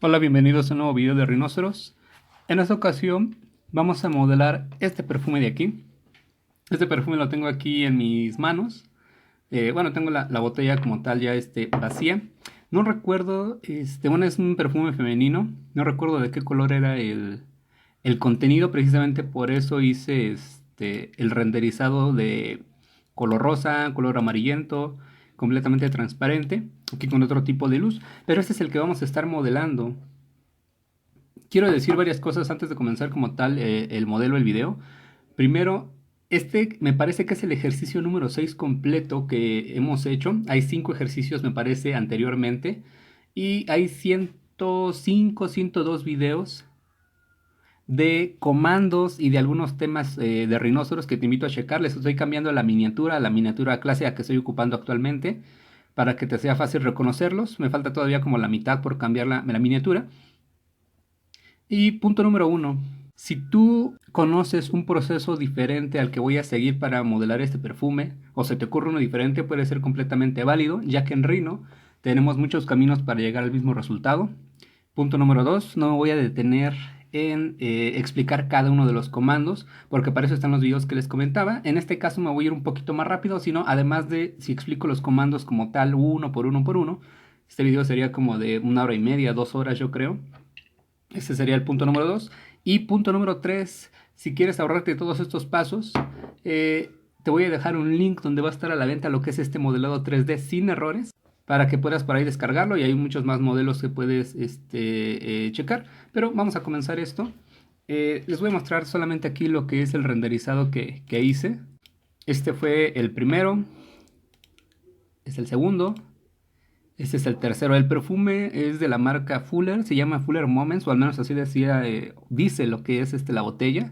Hola, bienvenidos a un nuevo video de rinoceros. En esta ocasión vamos a modelar este perfume de aquí. Este perfume lo tengo aquí en mis manos. Bueno, tengo la botella como tal ya vacía. No recuerdo, bueno, es un perfume femenino. No recuerdo de qué color era el contenido. Precisamente por eso hice el renderizado de color rosa, color amarillento, completamente transparente. Aquí con otro tipo de luz. Pero este es el que vamos a estar modelando. Quiero decir varias cosas antes de comenzar como tal el modelo, el video. Primero, este me parece que es el ejercicio número 6 completo que hemos hecho. Hay 5 ejercicios, me parece, anteriormente. Y hay 105, 102 videos de comandos y de algunos temas de rinoceros que te invito a checar. Les estoy cambiando la miniatura clásica que estoy ocupando actualmente, para que te sea fácil reconocerlos. Me falta todavía como la mitad por cambiar la miniatura. Y punto número uno, si tú conoces un proceso diferente al que voy a seguir para modelar este perfume, o se te ocurre uno diferente, puede ser completamente válido, ya que en Rhino tenemos muchos caminos para llegar al mismo resultado. Punto número dos, no me voy a detener en explicar cada uno de los comandos, porque para eso están los videos que les comentaba. En este caso me voy a ir un poquito más rápido, sino además de si explico los comandos como tal, uno por uno por uno, este video sería como de 1 hora y media, 2 horas yo creo. Ese sería el punto número 2. Y punto número 3, si quieres ahorrarte todos estos pasos, te voy a dejar un link donde va a estar a la venta lo que es este modelado 3D sin errores, para que puedas por ahí descargarlo, y hay muchos más modelos que puedes checar. Pero vamos a comenzar esto. Les voy a mostrar solamente aquí lo que es el renderizado que hice. Este fue el primero, es el segundo. Este es el tercero. El perfume es de la marca Fuller, se llama Fuller Moments, o al menos así decía, dice lo que es la botella.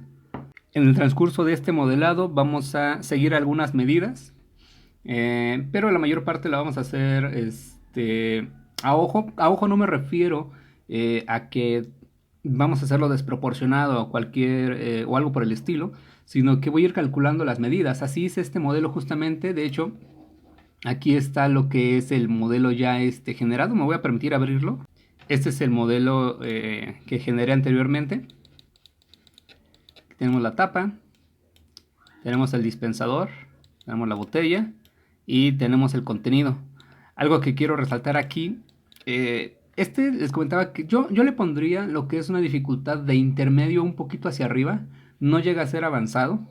En el transcurso de este modelado vamos a seguir algunas medidas, pero la mayor parte la vamos a hacer a ojo. A ojo no me refiero a que vamos a hacerlo desproporcionado o cualquier o algo por el estilo, sino que voy a ir calculando las medidas. Así es este modelo justamente. De hecho, aquí está lo que es el modelo ya generado. Me voy a permitir abrirlo. Este es el modelo que generé anteriormente. Tenemos la tapa, tenemos el dispensador, tenemos la botella y tenemos el contenido. Algo que quiero resaltar aquí, les comentaba que yo le pondría lo que es una dificultad de intermedio un poquito hacia arriba. No llega a ser avanzado.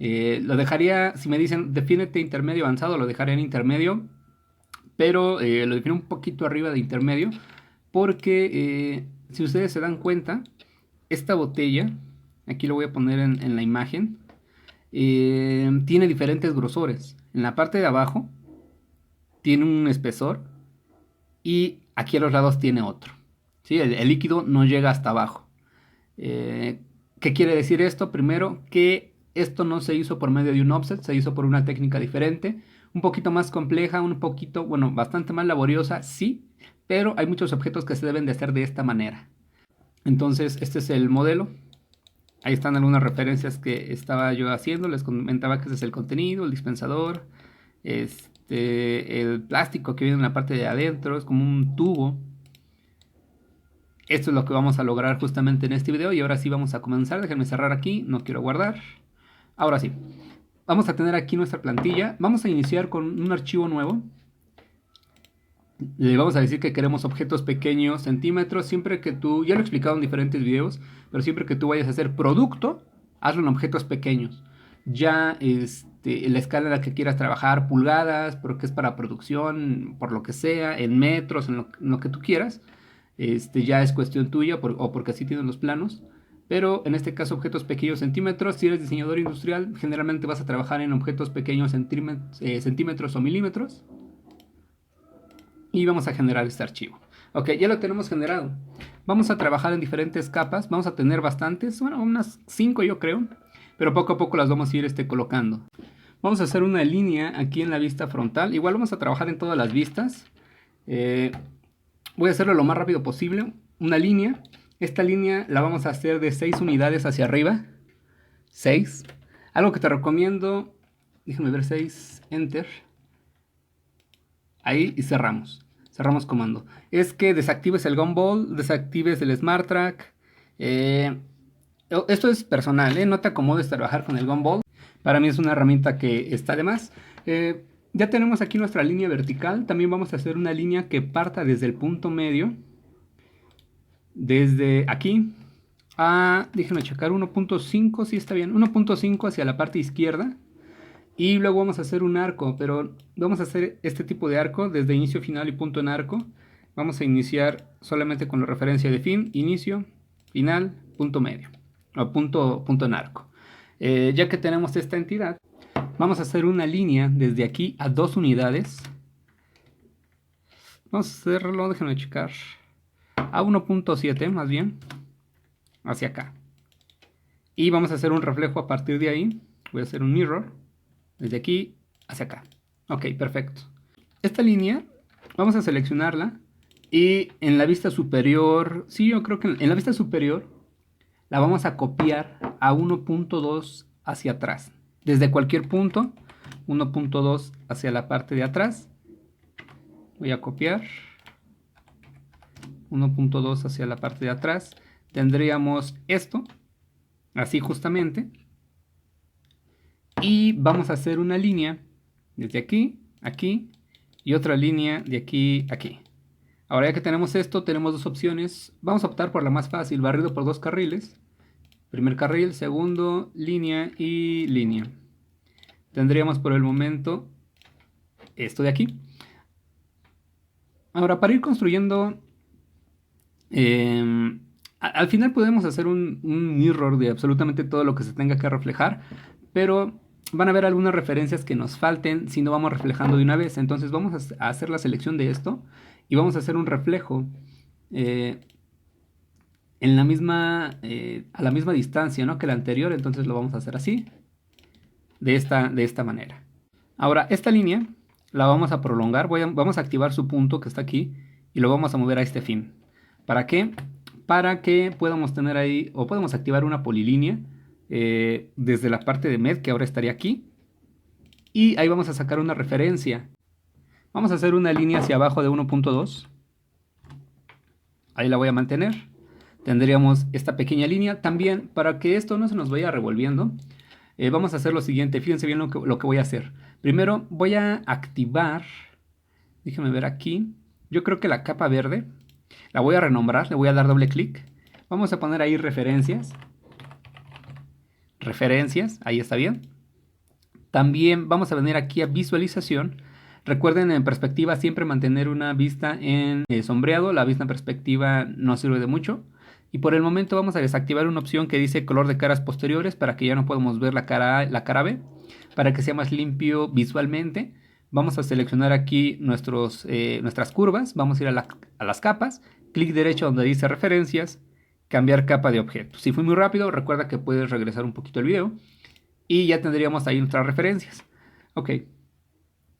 Lo dejaría, si me dicen defínete intermedio avanzado, lo dejaría en intermedio, pero lo defino un poquito arriba de intermedio, porque si ustedes se dan cuenta, esta botella, aquí lo voy a poner en la imagen, tiene diferentes grosores. En la parte de abajo tiene un espesor y aquí a los lados tiene otro. ¿Sí? El líquido no llega hasta abajo. ¿Qué quiere decir esto? Primero, que esto no se hizo por medio de un offset, se hizo por una técnica diferente, un poquito más compleja, un poquito, bueno, bastante más laboriosa, sí, pero hay muchos objetos que se deben de hacer de esta manera. Entonces, este es el modelo. Ahí están algunas referencias que estaba yo haciendo. Les comentaba que ese es el contenido, el dispensador, el plástico que viene en la parte de adentro, es como un tubo. Esto es lo que vamos a lograr justamente en este video. Y ahora sí vamos a comenzar. Déjenme cerrar aquí, no quiero guardar. Ahora sí, vamos a tener aquí nuestra plantilla. Vamos a iniciar con un archivo nuevo. Le vamos a decir que queremos objetos pequeños, centímetros. Siempre que tú, ya lo he explicado en diferentes videos, pero siempre que tú vayas a hacer producto, hazlo en objetos pequeños. Ya la escala en la que quieras trabajar, pulgadas, porque es para producción, por lo que sea, en metros, en lo que tú quieras, ya es cuestión tuya, o porque así tienen los planos. Pero en este caso, objetos pequeños, centímetros. Si eres diseñador industrial, generalmente vas a trabajar en objetos pequeños, centímetros o milímetros. Y vamos a generar este archivo. Ok, ya lo tenemos generado. Vamos a trabajar en diferentes capas. Vamos a tener bastantes, bueno, unas 5 yo creo, pero poco a poco las vamos a ir colocando. Vamos a hacer una línea aquí en la vista frontal. Igual vamos a trabajar en todas las vistas. Voy a hacerlo lo más rápido posible. Una línea. Esta línea la vamos a hacer de 6 unidades hacia arriba. 6. Algo que te recomiendo, déjame ver, 6, enter. Ahí y cerramos. Cerramos comando. Es que desactives el Gumball, desactives el Smart Track. Esto es personal, no te acomodes a trabajar con el Gumball. Para mí es una herramienta que está de más. Ya tenemos aquí nuestra línea vertical. También vamos a hacer una línea que parta desde el punto medio. Desde aquí. Déjenme checar, 1.5, sí está bien. 1.5 hacia la parte izquierda. Y luego vamos a hacer un arco, pero vamos a hacer este tipo de arco desde inicio, final y punto en arco. Vamos a iniciar solamente con la referencia de fin, inicio, final, punto medio, o punto en arco. Ya que tenemos esta entidad, vamos a hacer una línea desde aquí a 2 unidades. Vamos a hacerlo, déjenme checar, a 1.7 más bien, hacia acá. Y vamos a hacer un reflejo a partir de ahí. Voy a hacer un mirror. Desde aquí hacia acá. Ok, perfecto. Esta línea vamos a seleccionarla y en la vista superior, sí, yo creo que en la vista superior la vamos a copiar a 1.2 hacia atrás. Desde cualquier punto, 1.2 hacia la parte de atrás. Voy a copiar 1.2 hacia la parte de atrás. Tendríamos esto, así justamente. Y vamos a hacer una línea desde aquí, aquí, y otra línea de aquí, aquí. Ahora ya que tenemos esto, tenemos dos opciones. Vamos a optar por la más fácil, barrido por 2 carriles. Primer carril, segundo, línea y línea. Tendríamos por el momento esto de aquí. Ahora, para ir construyendo, al final podemos hacer un mirror de absolutamente todo lo que se tenga que reflejar, pero van a haber algunas referencias que nos falten si no vamos reflejando de una vez. Entonces vamos a hacer la selección de esto y vamos a hacer un reflejo en la misma, a la misma distancia, ¿no?, que la anterior. Entonces lo vamos a hacer así, de esta manera. Ahora esta línea la vamos a prolongar. Vamos a activar su punto que está aquí y lo vamos a mover a este fin. ¿Para qué? Para que podamos tener ahí, o podemos activar una polilínea desde la parte de MED, que ahora estaría aquí, y ahí vamos a sacar una referencia. Vamos a hacer una línea hacia abajo de 1.2, ahí la voy a mantener. Tendríamos esta pequeña línea. También, para que esto no se nos vaya revolviendo, vamos a hacer lo siguiente. Fíjense bien lo que voy a hacer. Primero voy a activar, déjenme ver aquí, yo creo que la capa verde la voy a renombrar, le voy a dar doble clic. Vamos a poner ahí referencias. Referencias, ahí está bien. También vamos a venir aquí a visualización. Recuerden, en perspectiva siempre mantener una vista en sombreado. La vista en perspectiva no sirve de mucho. Y por el momento vamos a desactivar una opción que dice color de caras posteriores, para que ya no podamos ver la cara A, la cara B, para que sea más limpio visualmente. Vamos a seleccionar aquí nuestras curvas. Vamos a ir a las capas. Clic derecho donde dice referencias. Cambiar capa de objeto. Si fue muy rápido, recuerda que puedes regresar un poquito el video. Y ya tendríamos ahí nuestras referencias. Ok.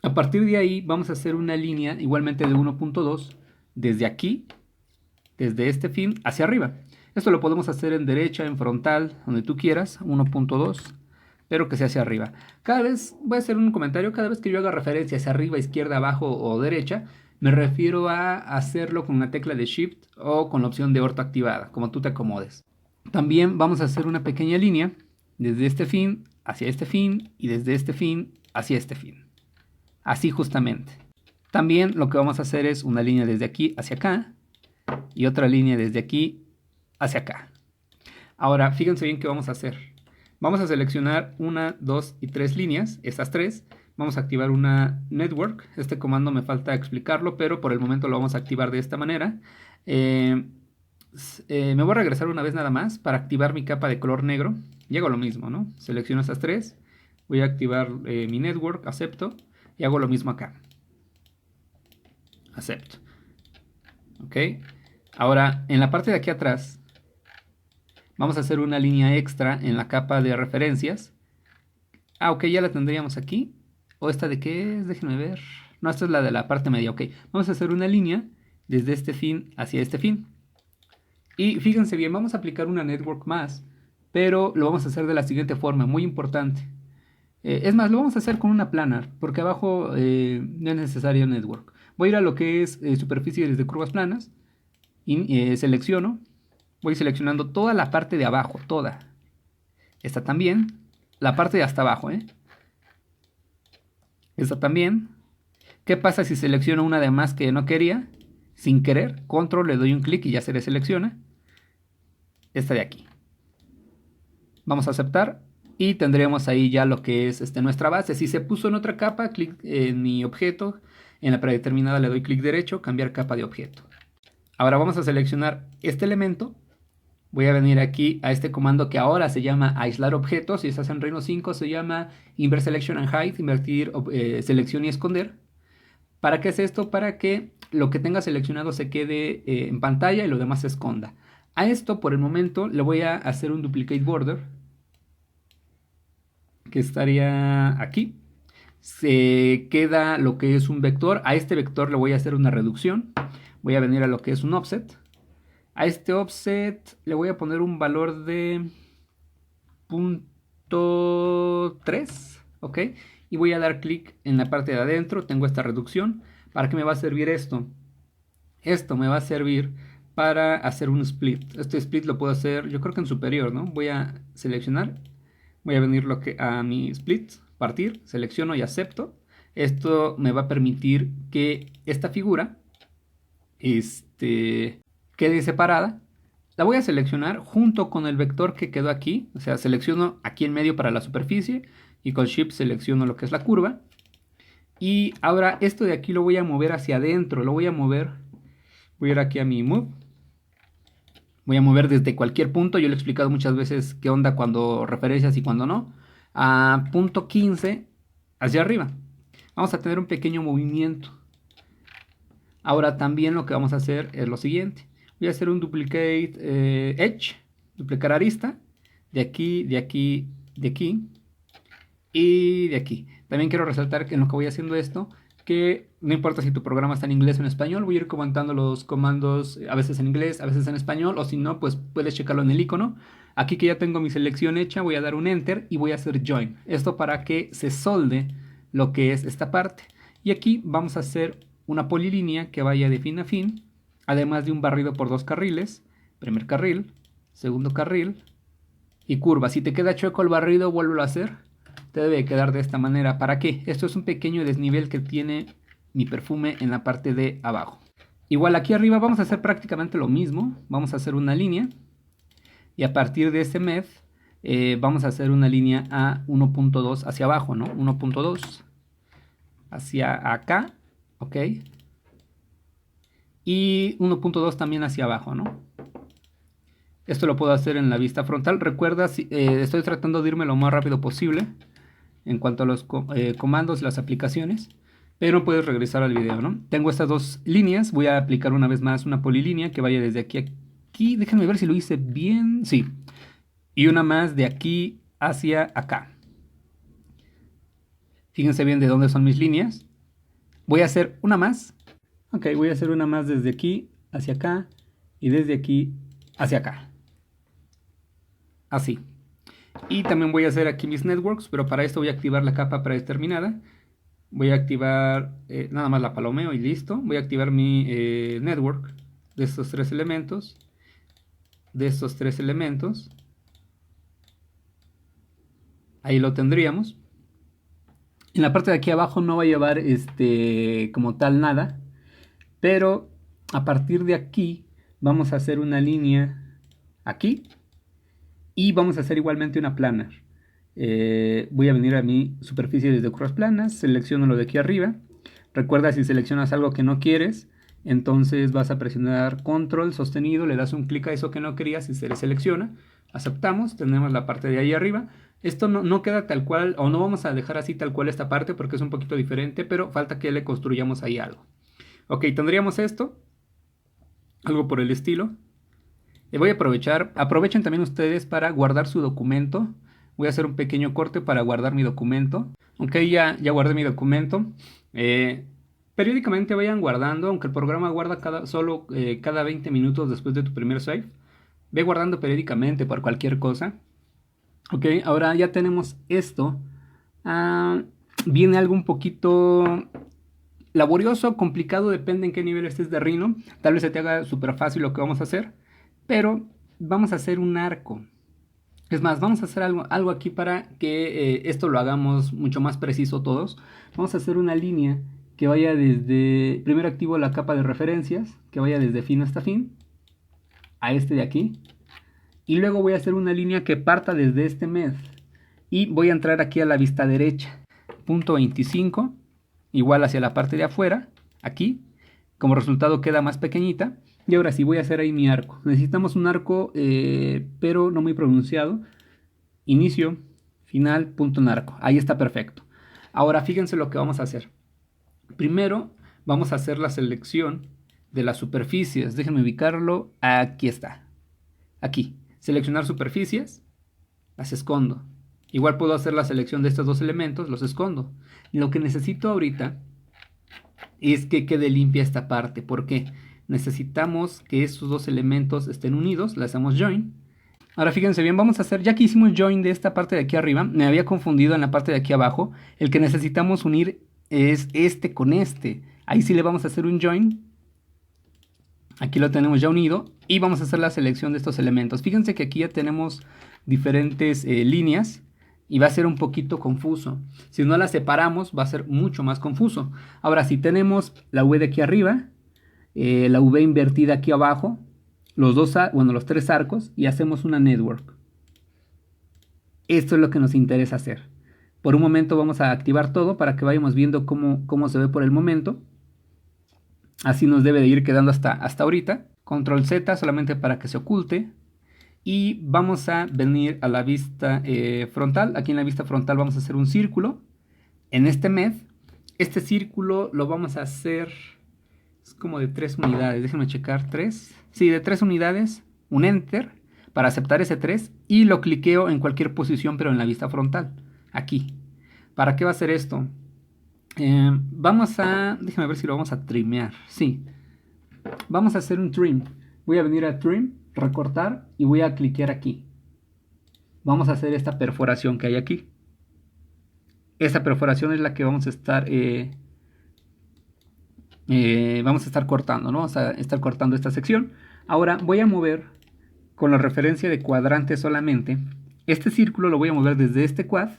A partir de ahí vamos a hacer una línea igualmente de 1.2. Desde aquí, desde este fin, hacia arriba. Esto lo podemos hacer en derecha, en frontal, donde tú quieras. 1.2. Pero que sea hacia arriba. Cada vez, voy a hacer un comentario, cada vez que yo haga referencia hacia arriba, izquierda, abajo o derecha, me refiero a hacerlo con una tecla de Shift o con la opción de orto activada, como tú te acomodes. También vamos a hacer una pequeña línea desde este fin hacia este fin y desde este fin hacia este fin. Así justamente. También lo que vamos a hacer es una línea desde aquí hacia acá y otra línea desde aquí hacia acá. Ahora, fíjense bien qué vamos a hacer. Vamos a seleccionar 1, 2 y 3 líneas, estas 3. Vamos a activar una network. Este comando me falta explicarlo, pero por el momento lo vamos a activar de esta manera. Me voy a regresar una vez nada más para activar mi capa de color negro. Y hago lo mismo, ¿no? Selecciono estas 3. Voy a activar mi network, acepto. Y hago lo mismo acá. Acepto. Ok. Ahora, en la parte de aquí atrás, vamos a hacer una línea extra en la capa de referencias. Ok, ya la tendríamos aquí. ¿O esta de qué es? Déjenme ver. No, esta es la de la parte media. Ok, vamos a hacer una línea desde este fin hacia este fin. Y fíjense bien, vamos a aplicar una network más, pero lo vamos a hacer de la siguiente forma, muy importante. Es más, lo vamos a hacer con una planar, porque abajo no es necesario network. Voy a ir a lo que es superficies de curvas planas y selecciono. Voy seleccionando toda la parte de abajo, toda. Esta también. La parte de hasta abajo, Esta también. ¿Qué pasa si selecciono una de más que no quería? Sin querer, control, le doy un clic y ya se deselecciona. Esta de aquí. Vamos a aceptar y tendremos ahí ya lo que es nuestra base. Si se puso en otra capa, clic en mi objeto. En la predeterminada le doy clic derecho, cambiar capa de objeto. Ahora vamos a seleccionar este elemento. Voy a venir aquí a este comando que ahora se llama aislar objetos. Si estás en Rhino 5 se llama invert selection and hide, invertir selección y esconder. ¿Para qué es esto? Para que lo que tenga seleccionado se quede en pantalla y lo demás se esconda. A esto por el momento le voy a hacer un duplicate border, que estaría aquí. Se queda lo que es un vector. A este vector le voy a hacer una reducción. Voy a venir a lo que es un offset. A este offset le voy a poner un valor de 0.3, ¿ok? Y voy a dar clic en la parte de adentro. Tengo esta reducción. ¿Para qué me va a servir esto? Esto me va a servir para hacer un split. Este split lo puedo hacer, yo creo que en superior, ¿no? Voy a seleccionar. Voy a venir a mi split, partir, selecciono y acepto. Esto me va a permitir que esta figura quede separada. La voy a seleccionar junto con el vector que quedó aquí. O sea, selecciono aquí en medio para la superficie y con Shift selecciono lo que es la curva. Y ahora esto de aquí lo voy a mover hacia adentro. Lo voy a mover. Voy a ir aquí a mi Move. Voy a mover desde cualquier punto. Yo le he explicado muchas veces qué onda cuando referencias y cuando no. A punto 15 hacia arriba. Vamos a tener un pequeño movimiento. Ahora también lo que vamos a hacer es lo siguiente. Voy a hacer un duplicate edge. Duplicar arista. De aquí, de aquí, de aquí. Y de aquí. También quiero resaltar que en lo que voy haciendo esto, que no importa si tu programa está en inglés o en español, voy a ir comentando los comandos a veces en inglés, a veces en español, o si no, pues puedes checarlo en el icono. Aquí que ya tengo mi selección hecha, voy a dar un enter y voy a hacer join. Esto para que se solde lo que es esta parte. Y aquí vamos a hacer una polilínea que vaya de fin a fin, además de un barrido por dos carriles, primer carril, segundo carril y curva. Si te queda chueco el barrido, vuélvelo a hacer. Te debe quedar de esta manera. ¿Para qué? Esto es un pequeño desnivel que tiene mi perfume en la parte de abajo. Igual aquí arriba vamos a hacer prácticamente lo mismo. Vamos a hacer una línea. Y a partir de ese med vamos a hacer una línea a 1.2 hacia abajo, ¿no? 1.2 hacia acá. ¿Ok? Y 1.2 también hacia abajo, ¿no? Esto lo puedo hacer en la vista frontal. Recuerda, estoy tratando de irme lo más rápido posible en cuanto a los comandos y las aplicaciones, pero puedes regresar al video, ¿no? Tengo estas dos líneas, voy a aplicar una vez más una polilínea que vaya desde aquí a aquí, déjenme ver si lo hice bien, sí, y una más de aquí hacia acá. Fíjense bien de dónde son mis líneas. Voy a hacer una más, ok, voy a hacer una más desde aquí hacia acá y desde aquí hacia acá, así. Y también voy a hacer aquí mis networks, pero para esto voy a activar la capa predeterminada. Voy a activar nada más la palomeo y listo. Voy a activar mi network de estos tres elementos. Ahí lo tendríamos. En la parte de aquí abajo no va a llevar como tal nada. Pero a partir de aquí vamos a hacer una línea aquí. Y vamos a hacer igualmente una planar. Voy a venir a mi superficie desde curvas planas, selecciono lo de aquí arriba. Recuerda, si seleccionas algo que no quieres, entonces vas a presionar control sostenido, le das un clic a eso que no querías y se le selecciona. Aceptamos, tenemos la parte de ahí arriba. Esto no queda tal cual, o no vamos a dejar así tal cual esta parte porque es un poquito diferente, pero falta que le construyamos ahí algo. Ok, tendríamos esto, algo por el estilo. Voy a aprovechen también ustedes para guardar su documento. Voy a hacer un pequeño corte para guardar mi documento. Ok, ya guardé mi documento. Periódicamente vayan guardando, aunque el programa guarda solo cada 20 minutos después de tu primer save. Ve guardando periódicamente por cualquier cosa. Ok, ahora ya tenemos esto. Viene algo un poquito laborioso, complicado, depende en qué nivel estés de Rhino. Tal vez se te haga súper fácil lo que vamos a hacer, pero vamos a hacer un arco. Es más, vamos a hacer algo aquí para que esto lo hagamos mucho más preciso todos. Vamos a hacer una línea que vaya desde, primero activo la capa de referencias, que vaya desde fin hasta fin, a este de aquí. Y luego voy a hacer una línea que parta desde este med. Y voy a entrar aquí a la vista derecha. Punto 25, igual hacia la parte de afuera, aquí. Como resultado queda más pequeñita. Y ahora sí voy a hacer ahí mi arco. Necesitamos un arco, pero no muy pronunciado. Inicio, final, punto en arco. Ahí está perfecto. Ahora fíjense lo que vamos a hacer. Primero vamos a hacer la selección de las superficies. Déjenme ubicarlo. Aquí está. Aquí. Seleccionar superficies. Las escondo. Igual puedo hacer la selección de estos dos elementos. Los escondo. Lo que necesito ahorita es que quede limpia esta parte. ¿Por qué? Necesitamos que estos dos elementos estén unidos. Le hacemos join. Ahora fíjense bien, vamos a hacer, ya que hicimos join de esta parte de aquí arriba, me había confundido en la parte de aquí abajo. El que necesitamos unir es este con este. Ahí sí le vamos a hacer un join. Aquí lo tenemos ya unido. Y vamos a hacer la selección de estos elementos. Fíjense que aquí ya tenemos diferentes líneas. Y va a ser un poquito confuso. Si no las separamos, va a ser mucho más confuso. Ahora, si tenemos la V de aquí arriba, la V invertida aquí abajo, los tres arcos, y hacemos una network. Esto es lo que nos interesa hacer. Por un momento vamos a activar todo para que vayamos viendo cómo se ve por el momento. Así nos debe de ir quedando hasta ahorita. Control Z solamente para que se oculte. Y vamos a venir a la vista frontal. Aquí en la vista frontal vamos a hacer un círculo. En este med, este círculo lo vamos a hacer, es como de 3 unidades. Déjenme checar, 3. Sí, de 3 unidades. Un enter para aceptar ese 3. Y lo cliqueo en cualquier posición, pero en la vista frontal. Aquí. ¿Para qué va a ser esto? Déjenme ver si lo vamos a trimear. Sí. Vamos a hacer un trim. Voy a venir a trim, recortar y voy a cliquear aquí. Vamos a hacer esta perforación que hay aquí. Esta perforación es la que vamos a estar cortando, ¿no? Vamos a estar cortando esta sección. Ahora voy a mover con la referencia de cuadrante solamente. Este círculo lo voy a mover desde este quad.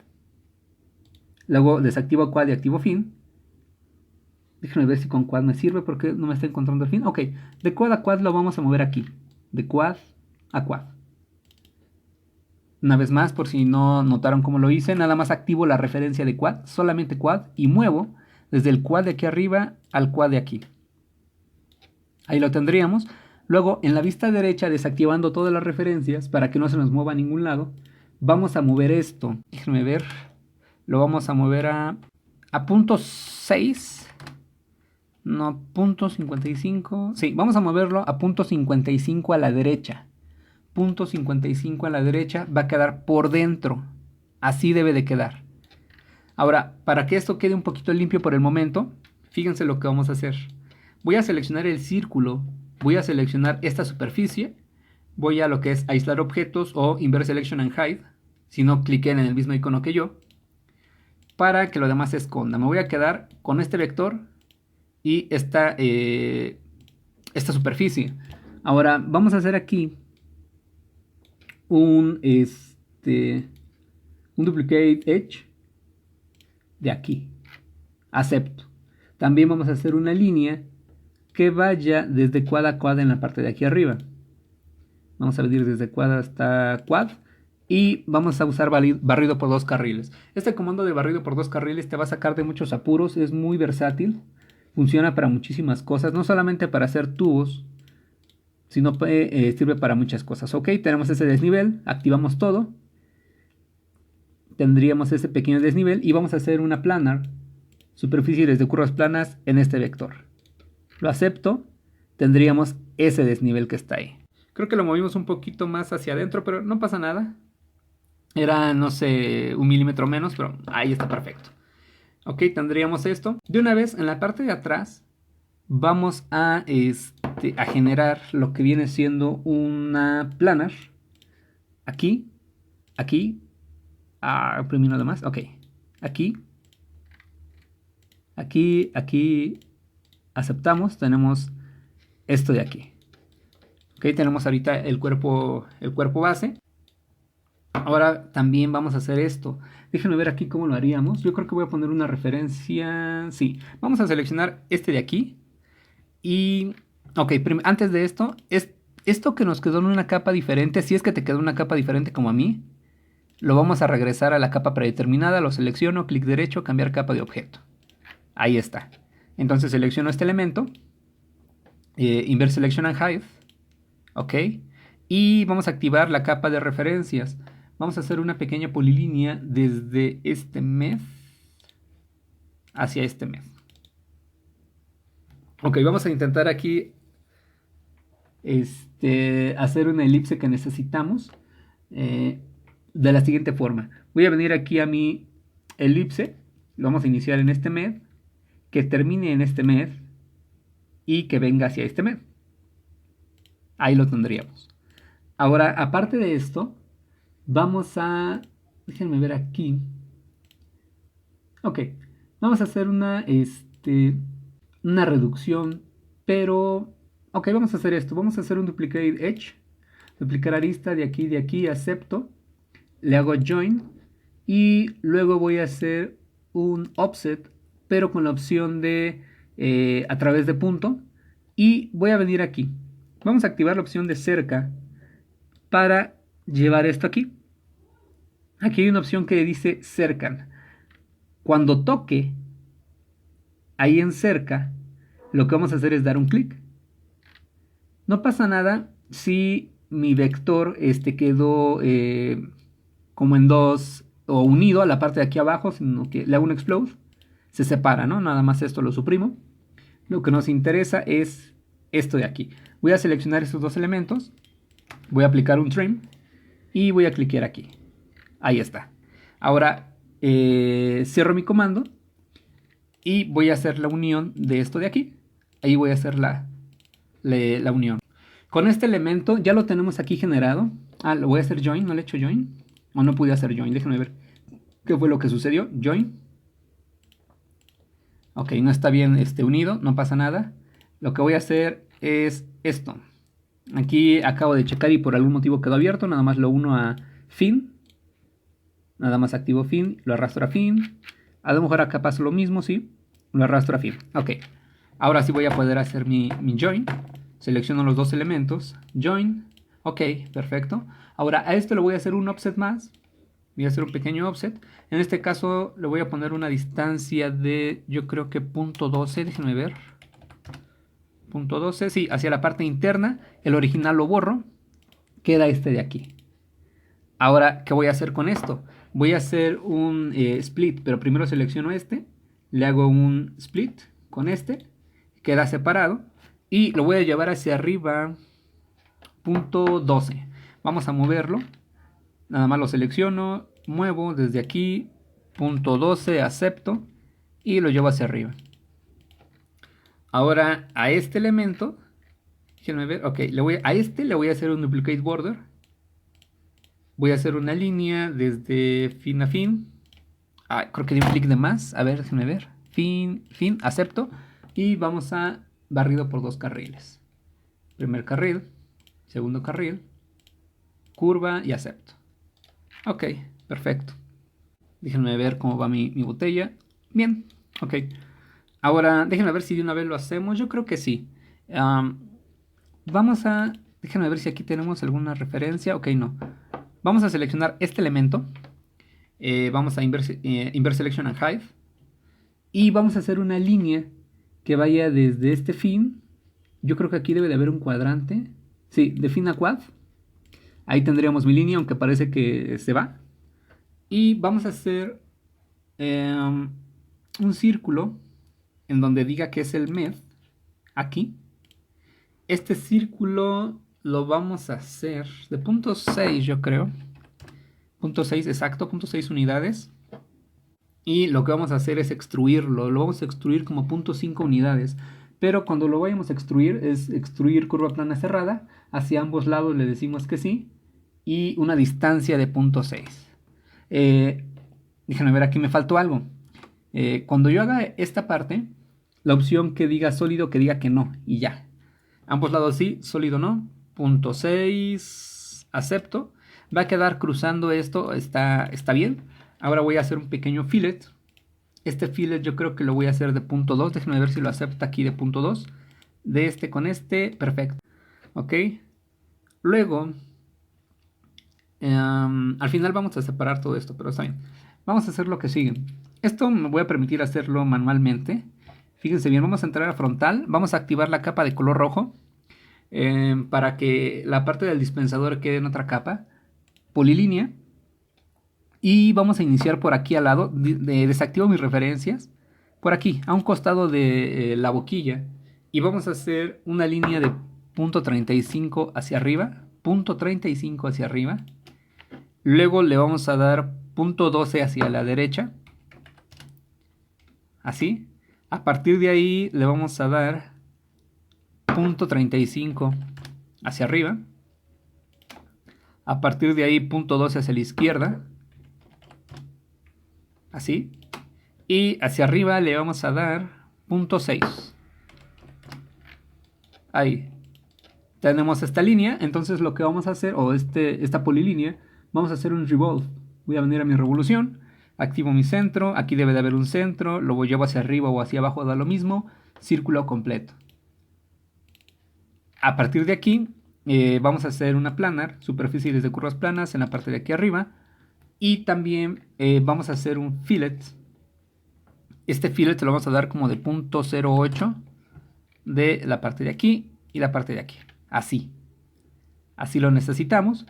Luego desactivo quad y activo fin. Déjenme ver si con quad me sirve porque no me está encontrando el fin. Ok, de quad a quad lo vamos a mover aquí. De quad a quad. Una vez más, por si no notaron cómo lo hice, nada más activo la referencia de quad, solamente quad, y muevo desde el quad de aquí arriba al quad de aquí. Ahí lo tendríamos. Luego, en la vista derecha, desactivando todas las referencias para que no se nos mueva a ningún lado, vamos a mover esto. Déjenme ver. Lo vamos a mover a punto 6. No, punto 55. Sí, vamos a moverlo a punto 55 a la derecha. Punto 55 a la derecha va a quedar por dentro. Así debe de quedar. Ahora, para que esto quede un poquito limpio por el momento, fíjense lo que vamos a hacer. Voy a seleccionar el círculo. Voy a seleccionar esta superficie. Voy a lo que es aislar objetos o Invert Selection and Hide. Si no, cliquen en el mismo icono que yo. Para que lo demás se esconda. Me voy a quedar con este vector y esta superficie. Ahora vamos a hacer aquí un duplicate edge de aquí. Acepto. También vamos a hacer una línea que vaya desde quad a quad en la parte de aquí arriba. Vamos a venir desde quad hasta quad. Y vamos a usar barrido por 2 carriles. Este comando de barrido por 2 carriles te va a sacar de muchos apuros. Es muy versátil. Funciona para muchísimas cosas. No solamente para hacer tubos, sino sirve para muchas cosas. Ok, tenemos ese desnivel. Activamos todo. Tendríamos ese pequeño desnivel. Y vamos a hacer una planar. Superficies de curvas planas en este vector. Lo acepto. Tendríamos ese desnivel que está ahí. Creo que lo movimos un poquito más hacia adentro, pero no pasa nada. Era, no sé, 1 milímetro menos, pero ahí está perfecto. Ok, tendríamos esto. De una vez, en la parte de atrás, vamos a generar lo que viene siendo una planar. Aquí. Oprimir nada más. Ok. Aquí. Aquí aceptamos, tenemos esto de aquí. Ok, tenemos ahorita el cuerpo base. Ahora también vamos a hacer esto. Déjenme ver aquí cómo lo haríamos. Yo creo que voy a poner una referencia. Sí, vamos a seleccionar este de aquí. Y, ok, antes de esto, esto que nos quedó en una capa diferente, si es que te quedó una capa diferente como a mí, lo vamos a regresar a la capa predeterminada. Lo selecciono, clic derecho, cambiar capa de objeto. Ahí está. Entonces selecciono este elemento. Invert Selection and Hide. Ok. Y vamos a activar la capa de referencias. Vamos a hacer una pequeña polilínea desde este med hacia este med. Ok, vamos a intentar aquí hacer una elipse que necesitamos de la siguiente forma. Voy a venir aquí a mi elipse. Lo vamos a iniciar en este med, que termine en este med y que venga hacia este med. Ahí lo tendríamos. Ahora, aparte de esto, vamos a... Déjenme ver aquí. Ok, vamos a hacer una reducción, pero... Ok, vamos a hacer esto. Vamos a hacer un duplicate edge. Duplicar arista de aquí, acepto. Le hago join. Y luego voy a hacer un offset, pero con la opción de a través de punto. Y voy a venir aquí. Vamos a activar la opción de cerca para llevar esto aquí. Aquí hay una opción que dice cercan. Cuando toque ahí en cerca, lo que vamos a hacer es dar un clic. No pasa nada si mi vector quedó como en dos o unido a la parte de aquí abajo, sino que le hago un explode, se separa, ¿no? Nada más esto lo suprimo. Lo que nos interesa es esto de aquí. Voy a seleccionar estos dos elementos, voy a aplicar un trim y voy a cliquear aquí. Ahí está. Ahora cierro mi comando y voy a hacer la unión de esto de aquí. Ahí voy a hacer la unión. Con este elemento ya lo tenemos aquí generado. Lo voy a hacer join, no le he hecho join. O no pude hacer join, déjenme ver qué fue lo que sucedió. Join. Ok, no está bien unido, no pasa nada. Lo que voy a hacer es esto. Aquí acabo de checar y por algún motivo quedó abierto. Nada más lo uno a fin. Nada más activo fin, lo arrastro a fin. A lo mejor acá pasa lo mismo, sí. Lo arrastro a fin. Ok. Ahora sí voy a poder hacer mi join. Selecciono los dos elementos. Join. Ok, perfecto. Ahora a esto le voy a hacer un offset más. Voy a hacer un pequeño offset. En este caso le voy a poner una distancia de, yo creo que .12. Déjenme ver. .12, sí, hacia la parte interna. El original lo borro. Queda este de aquí. Ahora, ¿qué voy a hacer con esto? Voy a hacer un split, pero primero selecciono este. Le hago un split con este. Queda separado. Y lo voy a llevar hacia arriba. .12. Vamos a moverlo. Nada más lo selecciono. Muevo desde aquí. .12, acepto. Y lo llevo hacia arriba. Ahora a este elemento. Déjenme ver. Ok, a este le voy a hacer un duplicate border. Voy a hacer una línea desde fin a fin. Creo que di un clic de más. A ver, déjenme ver. Fin, acepto. Y vamos a barrido por dos carriles. Primer carril, segundo carril, curva y acepto. Ok, perfecto. Déjenme ver cómo va mi botella. Bien, ok. Ahora, déjenme ver si de una vez lo hacemos. Yo creo que sí. Déjenme ver si aquí tenemos alguna referencia. Ok, no. Vamos a seleccionar este elemento. Vamos a invert Selection and Hide. Y vamos a hacer una línea que vaya desde este fin. Yo creo que aquí debe de haber un cuadrante. Sí, de fin a quad. Ahí tendríamos mi línea, aunque parece que se va. Y vamos a hacer un círculo en donde diga que es el med. Aquí. Este círculo lo vamos a hacer de .6, yo creo. .6 exacto, .6 unidades. Y lo que vamos a hacer es extruirlo. Lo vamos a extruir como .5 unidades. Pero cuando lo vayamos a extruir, es extruir curva plana cerrada. Hacia ambos lados le decimos que sí. Y una distancia de .6. Déjenme ver, aquí me faltó algo. Cuando yo haga esta parte, la opción que diga sólido, que diga que no, y ya. Ambos lados sí, sólido no. Punto 6, acepto. Va a quedar cruzando esto, está bien. Ahora voy a hacer un pequeño fillet. Este fillet yo creo que lo voy a hacer de punto 2. Déjenme ver si lo acepta aquí de punto 2. De este con este, perfecto. Ok. Luego, al final vamos a separar todo esto, pero está bien. Vamos a hacer lo que sigue. Esto me voy a permitir hacerlo manualmente. Fíjense bien, vamos a entrar a frontal. Vamos a activar la capa de color rojo. Para que la parte del dispensador quede en otra capa. Polilínea. Y vamos a iniciar por aquí al lado. Desactivo mis referencias. Por aquí, a un costado de la boquilla. Y vamos a hacer una línea de punto 35 hacia arriba. Punto 35 hacia arriba. Luego le vamos a dar punto 12 hacia la derecha. Así. A partir de ahí le vamos a dar punto 35 hacia arriba. A partir de ahí punto 12 hacia la izquierda. Así. Y hacia arriba le vamos a dar punto 6. Ahí. Tenemos esta línea. Entonces lo que vamos a hacer, o esta polilínea, vamos a hacer un revolve. Voy a venir a mi revolución. Activo mi centro. Aquí debe de haber un centro. Lo llevo hacia arriba o hacia abajo, da lo mismo. Círculo completo. A partir de aquí vamos a hacer una planar, superficies de curvas planas en la parte de aquí arriba. Y también vamos a hacer un fillet. Este fillet se lo vamos a dar como de punto 0.8 de la parte de aquí y la parte de aquí. Así. Así lo necesitamos.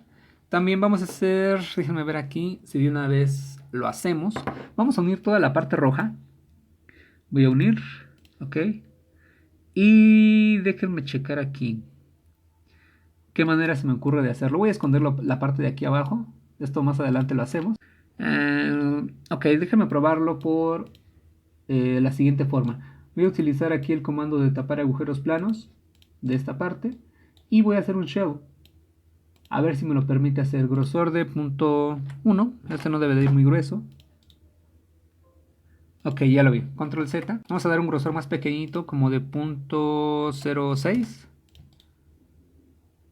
También vamos a hacer, déjenme ver aquí, si de una vez lo hacemos. Vamos a unir toda la parte roja. Voy a unir, ok. Y déjenme checar aquí. ¿Qué manera se me ocurre de hacerlo? Voy a esconder la parte de aquí abajo. Esto más adelante lo hacemos. Ok, déjenme probarlo por la siguiente forma. Voy a utilizar aquí el comando de tapar agujeros planos de esta parte. Y voy a hacer un shell. A ver si me lo permite hacer. Grosor de punto 1. Este no debe de ir muy grueso. Ok, ya lo vi. Control Z. Vamos a dar un grosor más pequeñito, como de punto 0.6.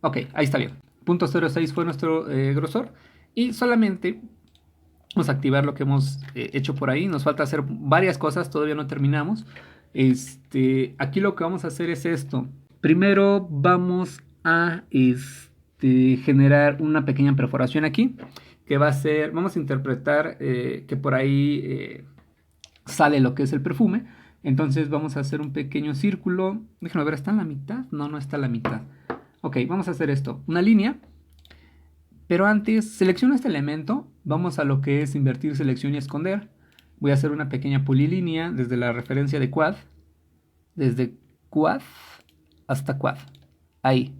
Ok, ahí está bien. Punto 0.6 fue nuestro grosor. Y solamente vamos a activar lo que hemos hecho por ahí. Nos falta hacer varias cosas, todavía no terminamos. Aquí lo que vamos a hacer es esto. Primero vamos a generar una pequeña perforación aquí. Que va a ser, vamos a interpretar que por ahí sale lo que es el perfume. Entonces vamos a hacer un pequeño círculo. Déjenme ver, ¿está en la mitad? No, no está en la mitad. Ok, vamos a hacer esto. Una línea. Pero antes, selecciono este elemento. Vamos a lo que es invertir selección y esconder. Voy a hacer una pequeña polilínea desde la referencia de quad. Desde quad hasta quad. Ahí.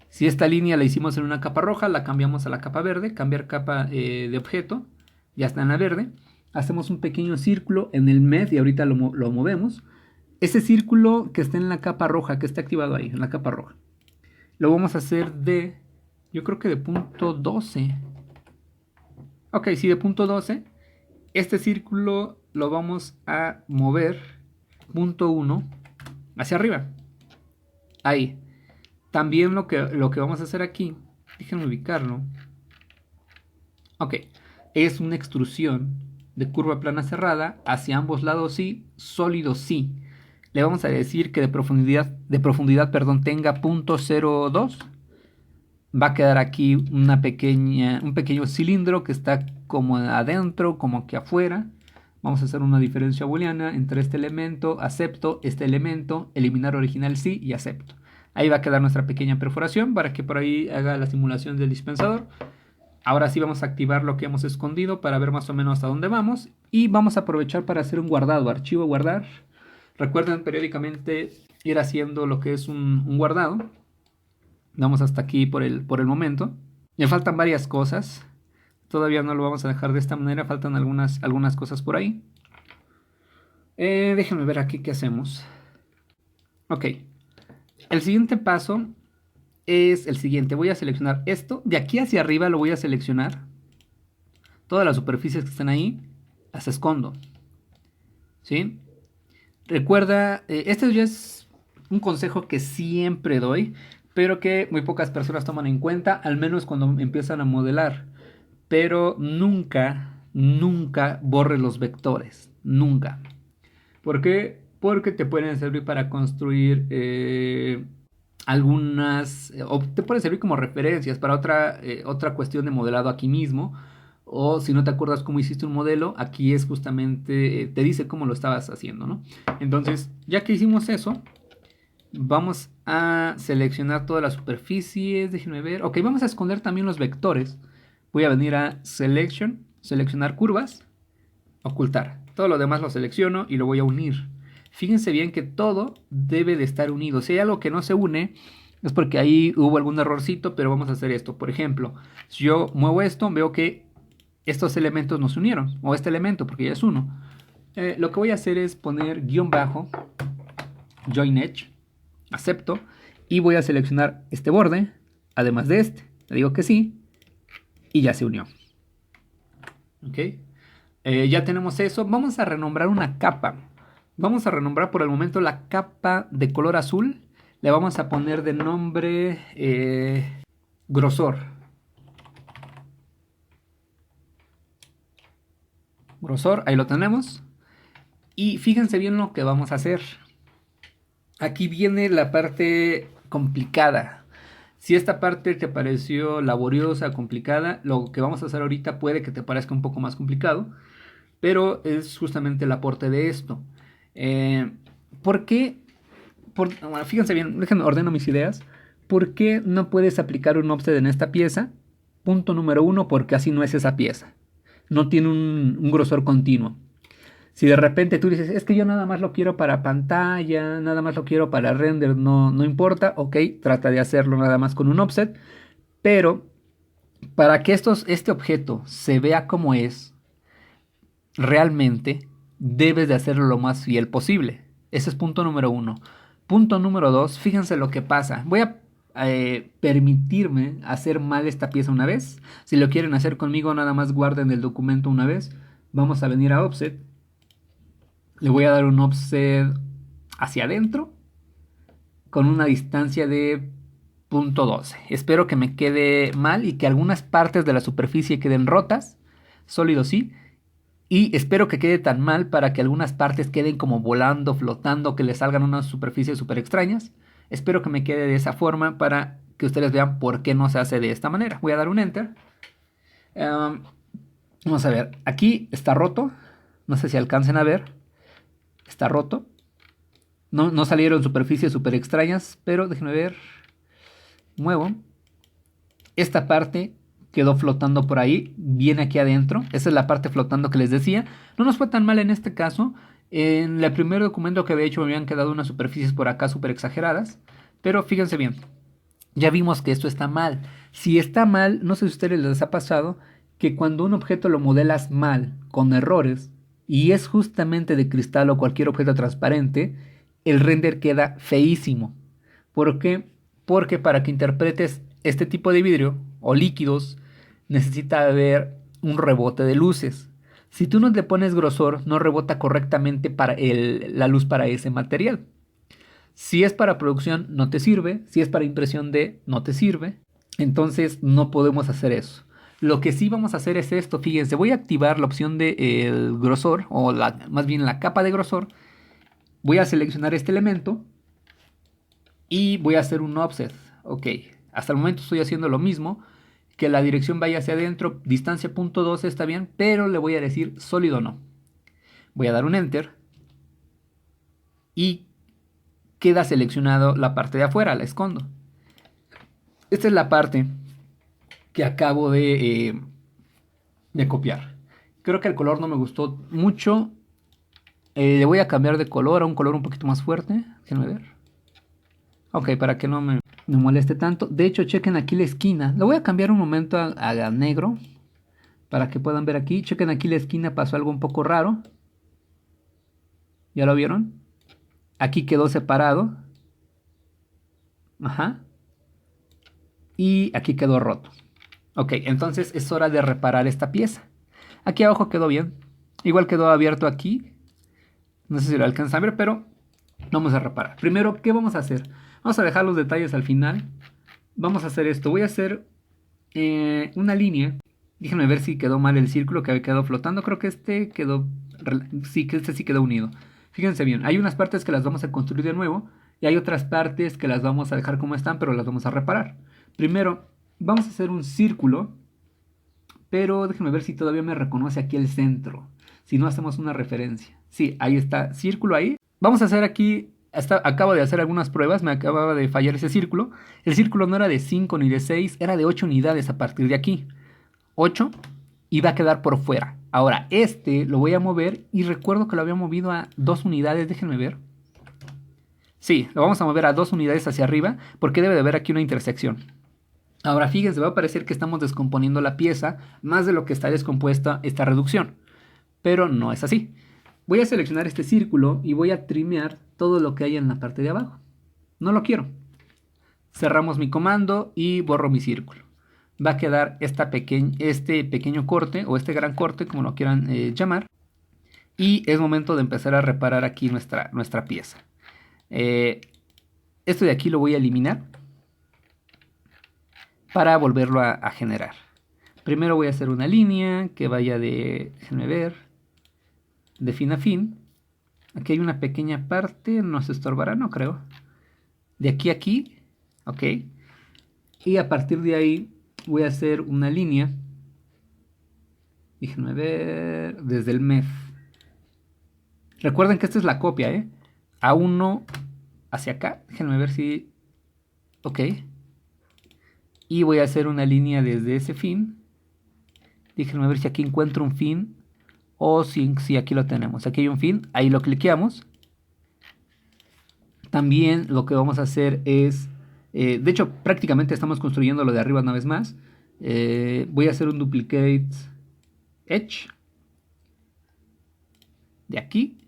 Si esta línea la hicimos en una capa roja, la cambiamos a la capa verde. Cambiar capa de objeto. Ya está en la verde. Hacemos un pequeño círculo en el med y ahorita lo movemos. Ese círculo que está en la capa roja, que está activado ahí, en la capa roja, lo vamos a hacer de, yo creo que de punto 12. Ok, sí, de punto 12. Este círculo lo vamos a mover punto 1 hacia arriba. Ahí. También lo que vamos a hacer aquí, déjenme ubicarlo. Ok, es una extrusión de curva plana cerrada hacia ambos lados sí, sólido sí. Le vamos a decir que de profundidad, tenga punto 0.2. Va a quedar aquí un pequeño cilindro que está como adentro, como que afuera. Vamos a hacer una diferencia booleana entre este elemento, acepto este elemento, eliminar original sí y acepto. Ahí va a quedar nuestra pequeña perforación para que por ahí haga la simulación del dispensador. Ahora sí vamos a activar lo que hemos escondido para ver más o menos hasta dónde vamos. Y vamos a aprovechar para hacer un guardado. Archivo guardar. Recuerden periódicamente ir haciendo lo que es un guardado. Vamos hasta aquí por el momento. Me faltan varias cosas. Todavía no lo vamos a dejar de esta manera. Faltan algunas cosas por ahí. Déjenme ver aquí qué hacemos. Ok. El siguiente paso es el siguiente. Voy a seleccionar esto. De aquí hacia arriba lo voy a seleccionar. Todas las superficies que están ahí las escondo. ¿sí? Recuerda, este ya es un consejo que siempre doy, pero que muy pocas personas toman en cuenta, al menos cuando empiezan a modelar. Pero nunca, nunca borres los vectores. Nunca. ¿Por qué? Porque te pueden servir para construir o te pueden servir como referencias para otra cuestión de modelado aquí mismo. O si no te acuerdas cómo hiciste un modelo, aquí es justamente, te dice cómo lo estabas haciendo, ¿no? Entonces, ya que hicimos eso, vamos a seleccionar todas las superficies. Déjenme ver. Ok, vamos a esconder también los vectores. Voy a venir a Selection, seleccionar curvas, ocultar. Todo lo demás lo selecciono y lo voy a unir. Fíjense bien que todo debe de estar unido. Si hay algo que no se une, es porque ahí hubo algún errorcito, pero vamos a hacer esto. Por ejemplo, si yo muevo esto, veo que estos elementos no se unieron. O este elemento, porque ya es uno. Lo que voy a hacer es poner guión bajo, join edge, acepto, y voy a seleccionar este borde, además de este. Le digo que sí, y ya se unió. Ok. Ya tenemos eso. Vamos a renombrar una capa. Vamos a renombrar por el momento la capa de color azul. Le vamos a poner de nombre grosor. Grosor, ahí lo tenemos. Y fíjense bien lo que vamos a hacer. Aquí viene la parte complicada. Si esta parte te pareció laboriosa, complicada, lo que vamos a hacer ahorita puede que te parezca un poco más complicado. Pero es justamente el aporte de esto. ¿Por qué? Bueno, fíjense bien, déjenme ordeno mis ideas. ¿Por qué no puedes aplicar un offset en esta pieza? Punto número uno, porque así no es esa pieza. No tiene un grosor continuo. Si de repente tú dices, es que yo nada más lo quiero para pantalla, nada más lo quiero para render, no importa, ok, trata de hacerlo nada más con un offset. Pero para que este objeto se vea como es, realmente debes de hacerlo lo más fiel posible. Ese es punto número uno. Punto número dos, fíjense lo que pasa. Voy a permitirme hacer mal esta pieza una vez. Si lo quieren hacer conmigo, nada más guarden el documento una vez. Vamos a venir a Offset. Le voy a dar un offset hacia adentro con una distancia de .12. Espero que me quede mal y que algunas partes de la superficie queden rotas. Sólido sí. Y espero que quede tan mal para que algunas partes queden como volando, flotando, que le salgan unas superficies súper extrañas. Espero que me quede de esa forma para que ustedes vean por qué no se hace de esta manera. Voy a dar un Enter. Vamos a ver, aquí está roto. No sé si alcancen a ver. Está roto. No salieron superficies súper extrañas, pero déjenme ver. Muevo. Esta parte quedó flotando por ahí, viene aquí adentro. Esa es la parte flotando que les decía. No nos fue tan mal en este caso. En el primer documento que había hecho me habían quedado unas superficies por acá súper exageradas. Pero fíjense bien, ya vimos que esto está mal. Si está mal, no sé si a ustedes les ha pasado que cuando un objeto lo modelas mal, con errores, y es justamente de cristal o cualquier objeto transparente, el render queda feísimo. ¿Por qué? Porque para que interpretes este tipo de vidrio o líquidos, necesita haber un rebote de luces. Si tú no le pones grosor, no rebota correctamente la luz para ese material. Si es para producción, no te sirve. Si es para impresión de, no te sirve. Entonces no podemos hacer eso. Lo que sí vamos a hacer es esto. Fíjense, voy a activar la opción de el grosor, o más bien la capa de grosor. Voy a seleccionar este elemento y voy a hacer un offset. Ok, hasta el momento estoy haciendo lo mismo. Que la dirección vaya hacia adentro, distancia .12 está bien, pero le voy a decir sólido no. Voy a dar un Enter y queda seleccionado la parte de afuera, la escondo. Esta es la parte que acabo de copiar. Creo que el color no me gustó mucho. Le voy a cambiar de color a un color un poquito más fuerte. Déjenme ver. Ok, para que no me moleste tanto. De hecho, chequen aquí la esquina. Lo voy a cambiar un momento a negro. Para que puedan ver aquí. Chequen aquí la esquina, pasó algo un poco raro. ¿Ya lo vieron? Aquí quedó separado. Ajá. Y aquí quedó roto. Ok, entonces es hora de reparar esta pieza. Aquí abajo quedó bien. Igual quedó abierto aquí. No sé si lo alcanzan a ver, pero vamos a reparar. Primero, ¿qué vamos a hacer? Vamos a dejar los detalles al final. Vamos a hacer esto. Voy a hacer una línea. Déjenme ver si quedó mal el círculo que había quedado flotando. Creo que este quedó... Sí, que este sí quedó unido. Fíjense bien, hay unas partes que las vamos a construir de nuevo y hay otras partes que las vamos a dejar como están, pero las vamos a reparar. Primero, vamos a hacer un círculo, pero déjenme ver si todavía me reconoce aquí el centro. Si no, hacemos una referencia. Sí, ahí está, círculo ahí. Vamos a hacer aquí, acabo de hacer algunas pruebas, me acababa de fallar ese círculo. El círculo no era de 5 ni de 6, era de 8 unidades a partir de aquí. 8 y va a quedar por fuera. Ahora, este lo voy a mover y recuerdo que lo había movido a 2 unidades, déjenme ver. Sí, lo vamos a mover a 2 unidades hacia arriba porque debe de haber aquí una intersección. Ahora fíjense, va a parecer que estamos descomponiendo la pieza más de lo que está descompuesta esta reducción. Pero no es así. Voy a seleccionar este círculo y voy a trimear todo lo que hay en la parte de abajo. No lo quiero. Cerramos mi comando y borro mi círculo. Va a quedar este pequeño corte o este gran corte, como lo quieran llamar. Y es momento de empezar a reparar aquí nuestra pieza. Esto de aquí lo voy a eliminar para volverlo a generar. Primero voy a hacer una línea que vaya déjenme ver, de fin a fin. Aquí hay una pequeña parte, no se estorbará, no creo. De aquí a aquí, ok. Y a partir de ahí voy a hacer una línea. Déjenme ver, desde el MEF. Recuerden que esta es la copia, A1 hacia acá. Déjenme ver si... Ok. Y voy a hacer una línea desde ese fin. Déjenme ver si aquí encuentro un fin. O si aquí lo tenemos. Aquí hay un fin. Ahí lo cliqueamos. También lo que vamos a hacer es... de hecho, prácticamente estamos construyendo lo de arriba una vez más. Voy a hacer un duplicate edge. De aquí.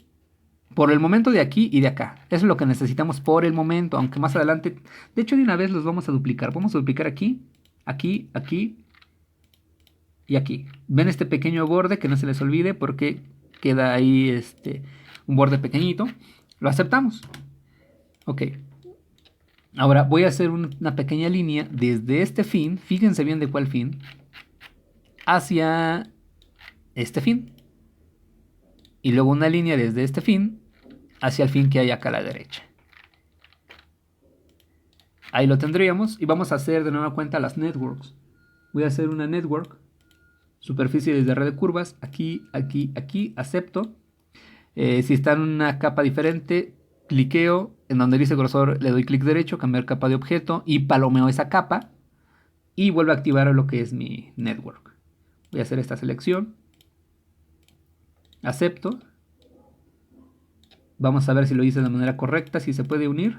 Por el momento de aquí y de acá. Eso es lo que necesitamos por el momento. Aunque más adelante... De hecho, de una vez los vamos a duplicar. Vamos a duplicar aquí. Aquí, aquí. Y aquí. ¿Ven este pequeño borde? Que no se les olvide porque queda ahí un borde pequeñito. Lo aceptamos. Ok. Ahora voy a hacer una pequeña línea desde este fin. Fíjense bien de cuál fin. Hacia este fin. Y luego una línea desde este fin hacia el fin que hay acá a la derecha. Ahí lo tendríamos. Y vamos a hacer de nueva cuenta las networks. Voy a hacer una network. Superficie desde red de curvas. Aquí, aquí, aquí. Acepto. Si está en una capa diferente, cliqueo. En donde dice grosor le doy clic derecho. Cambiar capa de objeto. Y palomeo esa capa. Y vuelvo a activar lo que es mi network. Voy a hacer esta selección. Acepto. Vamos a ver si lo hice de manera correcta, si se puede unir.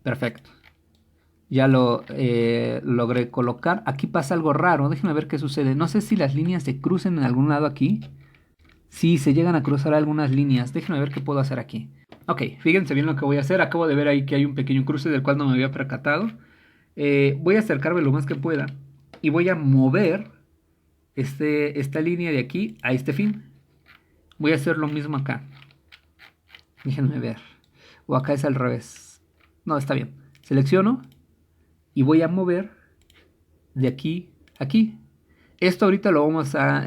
Perfecto. Ya lo logré colocar. Aquí pasa algo raro. Déjenme ver qué sucede. No sé si las líneas se crucen en algún lado aquí. Sí, se llegan a cruzar algunas líneas. Déjenme ver qué puedo hacer aquí. Ok, fíjense bien lo que voy a hacer. Acabo de ver ahí que hay un pequeño cruce del cual no me había percatado. Voy a acercarme lo más que pueda. Y voy a mover esta línea de aquí a este fin. Voy a hacer lo mismo acá. Déjenme ver. O acá es al revés. No, está bien. Selecciono. Y voy a mover de aquí a aquí. Esto ahorita lo vamos a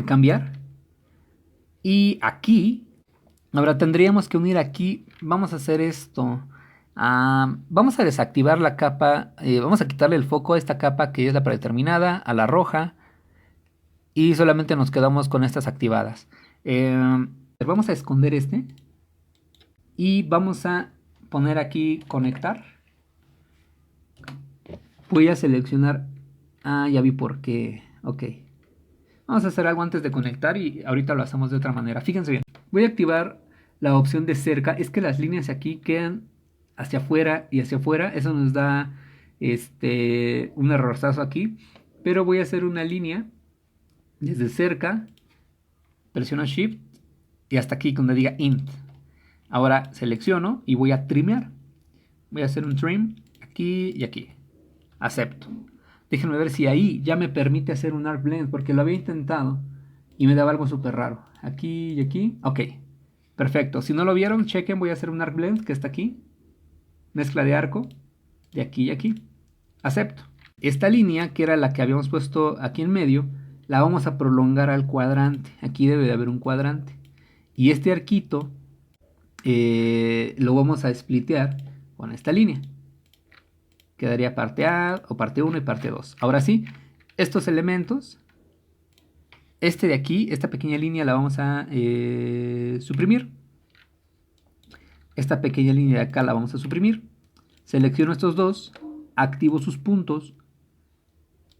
cambiar. Y aquí. Ahora tendríamos que unir aquí. Vamos a hacer esto. Vamos a desactivar la capa. Vamos a quitarle el foco a esta capa que es la predeterminada. A la roja. Y solamente nos quedamos con estas activadas. Vamos a esconder este. Y vamos a poner aquí conectar. Voy a seleccionar. Ya vi por qué. Ok. Vamos a hacer algo antes de conectar y ahorita lo hacemos de otra manera. Fíjense bien. Voy a activar la opción de cerca. Es que las líneas aquí quedan hacia afuera y hacia afuera. Eso nos da un errorzazo aquí. Pero voy a hacer una línea desde cerca. Presiono Shift y hasta aquí donde diga int. Ahora selecciono y voy a trimear. Voy a hacer un trim aquí y aquí. Acepto. Déjenme ver si ahí ya me permite hacer un Arc Blend porque lo había intentado y me daba algo súper raro. Aquí y aquí. Ok, perfecto. Si no lo vieron, chequen, voy a hacer un arc blend que está aquí. Mezcla de arco de aquí y aquí. Acepto. Esta línea, que era la que habíamos puesto aquí en medio, la vamos a prolongar al cuadrante. Aquí debe de haber un cuadrante. Y este arquito lo vamos a splitear con esta línea. Quedaría parte A o parte 1 y parte 2. Ahora sí, estos elementos, este de aquí, esta pequeña línea la vamos a suprimir. Esta pequeña línea de acá la vamos a suprimir. Selecciono estos dos, activo sus puntos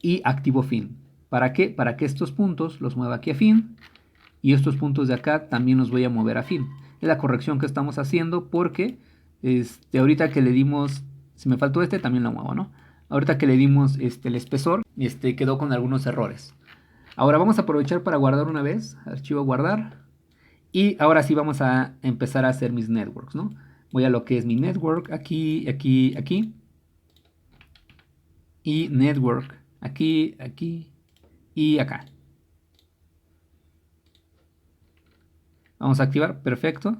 y activo fin. ¿Para qué? Para que estos puntos los mueva aquí a fin y estos puntos de acá también los voy a mover a fin. Es la corrección que estamos haciendo porque ahorita que le dimos, si me faltó este también lo muevo, ¿no? Ahorita que le dimos el espesor, quedó con algunos errores. Ahora vamos a aprovechar para guardar una vez, archivo guardar. Y ahora sí vamos a empezar a hacer mis networks, ¿no? Voy a lo que es mi network, aquí, aquí, aquí. Y network, aquí, aquí y acá. Vamos a activar, perfecto.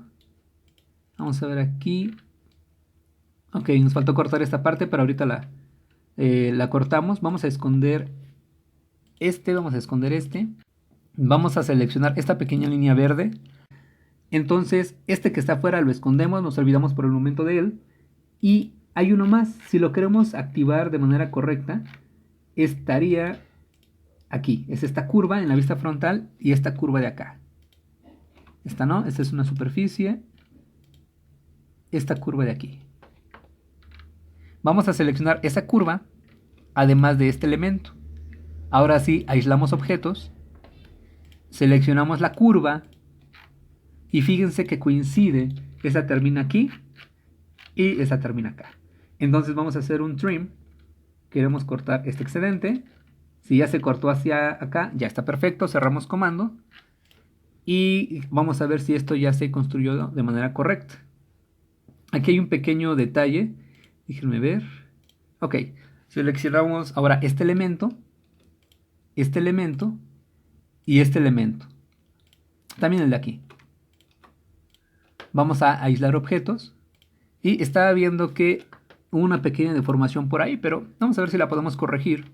Vamos a ver aquí. Ok, nos faltó cortar esta parte, pero ahorita la cortamos. Vamos a esconder vamos a esconder este. Vamos a seleccionar esta pequeña línea verde. Entonces, este que está afuera lo escondemos, nos olvidamos por el momento de él. Y hay uno más, si lo queremos activar de manera correcta, estaría aquí. Es esta curva en la vista frontal y esta curva de acá. Esta no, esta es una superficie. Esta curva de aquí. Vamos a seleccionar esa curva, además de este elemento. Ahora sí, aislamos objetos. Seleccionamos la curva. Y fíjense que coincide. Esa termina aquí y esa termina acá. Entonces vamos a hacer un trim. Queremos cortar este excedente. Si ya se cortó hacia acá, ya está perfecto. Cerramos comando. Y vamos a ver si esto ya se construyó de manera correcta. Aquí hay un pequeño detalle. Déjenme ver. Ok. Seleccionamos ahora este elemento y este elemento. También el de aquí. Vamos a aislar objetos. Y estaba viendo que hubo una pequeña deformación por ahí, pero vamos a ver si la podemos corregir.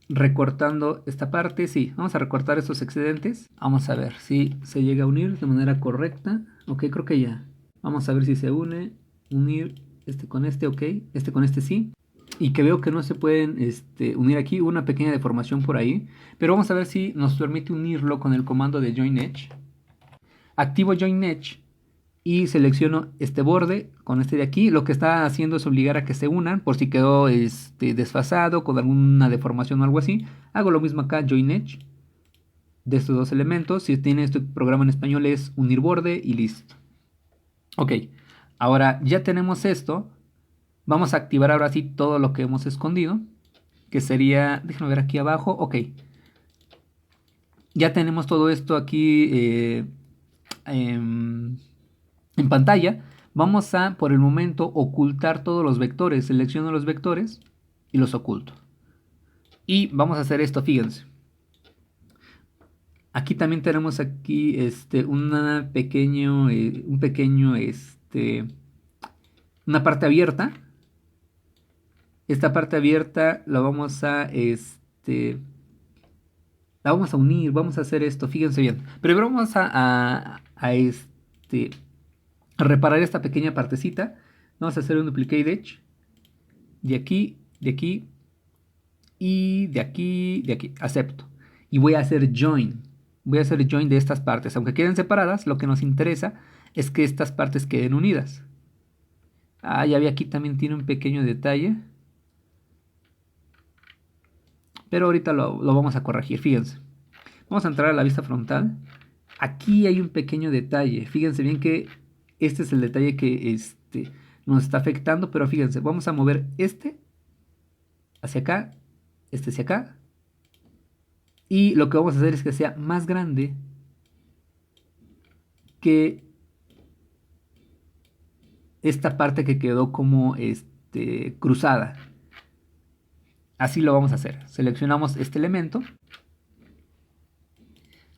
Recortando esta parte, sí, vamos a recortar estos excedentes. Vamos a ver si se llega a unir de manera correcta. Ok, creo que ya. Vamos a ver si se une. Unir este con este, ok. Este con este sí. Y que veo que no se pueden unir aquí. Hubo una pequeña deformación por ahí. Pero vamos a ver si nos permite unirlo con el comando de Join Edge. Activo Join Edge. Y selecciono este borde con este de aquí. Lo que está haciendo es obligar a que se unan. Por si quedó desfasado con alguna deformación o algo así. Hago lo mismo acá, Join Edge. De estos dos elementos. Si tiene este programa en español es unir borde y listo. Ok. Ahora ya tenemos esto. Vamos a activar ahora sí todo lo que hemos escondido. Que sería... Déjenme ver aquí abajo. Ok. Ya tenemos todo esto aquí... en pantalla. Vamos a, por el momento, ocultar todos los vectores. Selecciono los vectores y los oculto. Y vamos a hacer esto, fíjense. Aquí también tenemos aquí una parte abierta. Esta parte abierta la vamos a unir, vamos a hacer esto, fíjense bien. Primero vamos a reparar esta pequeña partecita. Vamos a hacer un duplicate edge. De aquí y de aquí. Acepto. Y voy a hacer join. Voy a hacer join de estas partes. Aunque queden separadas, lo que nos interesa es que estas partes queden unidas. Ah, ya vi, aquí también tiene un pequeño detalle. Pero ahorita lo vamos a corregir, fíjense. Vamos a entrar a la vista frontal. Aquí hay un pequeño detalle. Fíjense bien que este es el detalle que nos está afectando. Pero fíjense, vamos a mover hacia acá, hacia acá. Y lo que vamos a hacer es que sea más grande que esta parte que quedó como cruzada. Así lo vamos a hacer. Seleccionamos este elemento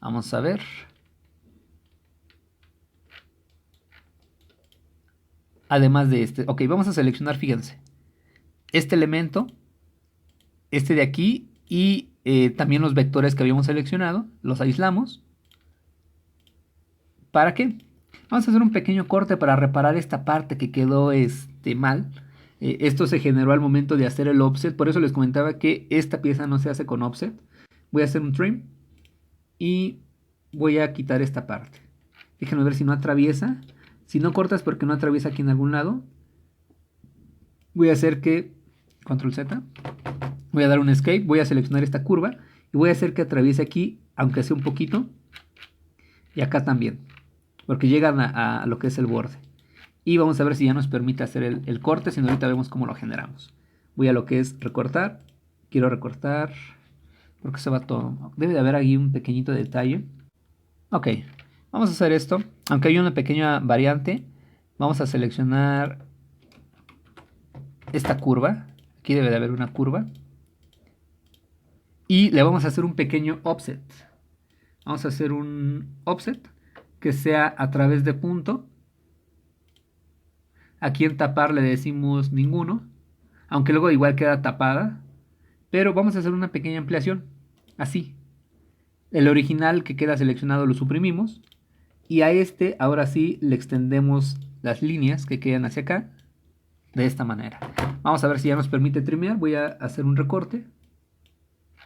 Vamos a ver. Además de este. Ok, vamos a seleccionar, fíjense. Este elemento. Este de aquí. Y también los vectores que habíamos seleccionado. Los aislamos. ¿Para qué? Vamos a hacer un pequeño corte para reparar esta parte que quedó mal. Esto se generó al momento de hacer el offset. Por eso les comentaba que esta pieza no se hace con offset. Voy a hacer un trim. Y voy a quitar esta parte. Déjenme ver si no atraviesa. Si no cortas porque no atraviesa aquí en algún lado. Voy a hacer que... Control Z. Voy a dar un escape. Voy a seleccionar esta curva. Y voy a hacer que atraviese aquí. Aunque sea un poquito. Y acá también. Porque llegan a lo que es el borde. Y vamos a ver si ya nos permite hacer el corte. Si no, ahorita vemos cómo lo generamos. Voy a lo que es recortar. Quiero recortar. Porque se va todo. Debe de haber aquí un pequeñito detalle. Ok. Vamos a hacer esto. Aunque hay una pequeña variante. Vamos a seleccionar esta curva. Aquí debe de haber una curva. Y le vamos a hacer un pequeño offset. Vamos a hacer un offset que sea a través de punto. Aquí en tapar le decimos ninguno. Aunque luego igual queda tapada. Pero vamos a hacer una pequeña ampliación. Así. El original que queda seleccionado lo suprimimos. Y a este ahora sí le extendemos las líneas que quedan hacia acá. De esta manera. Vamos a ver si ya nos permite trimear. Voy a hacer un recorte.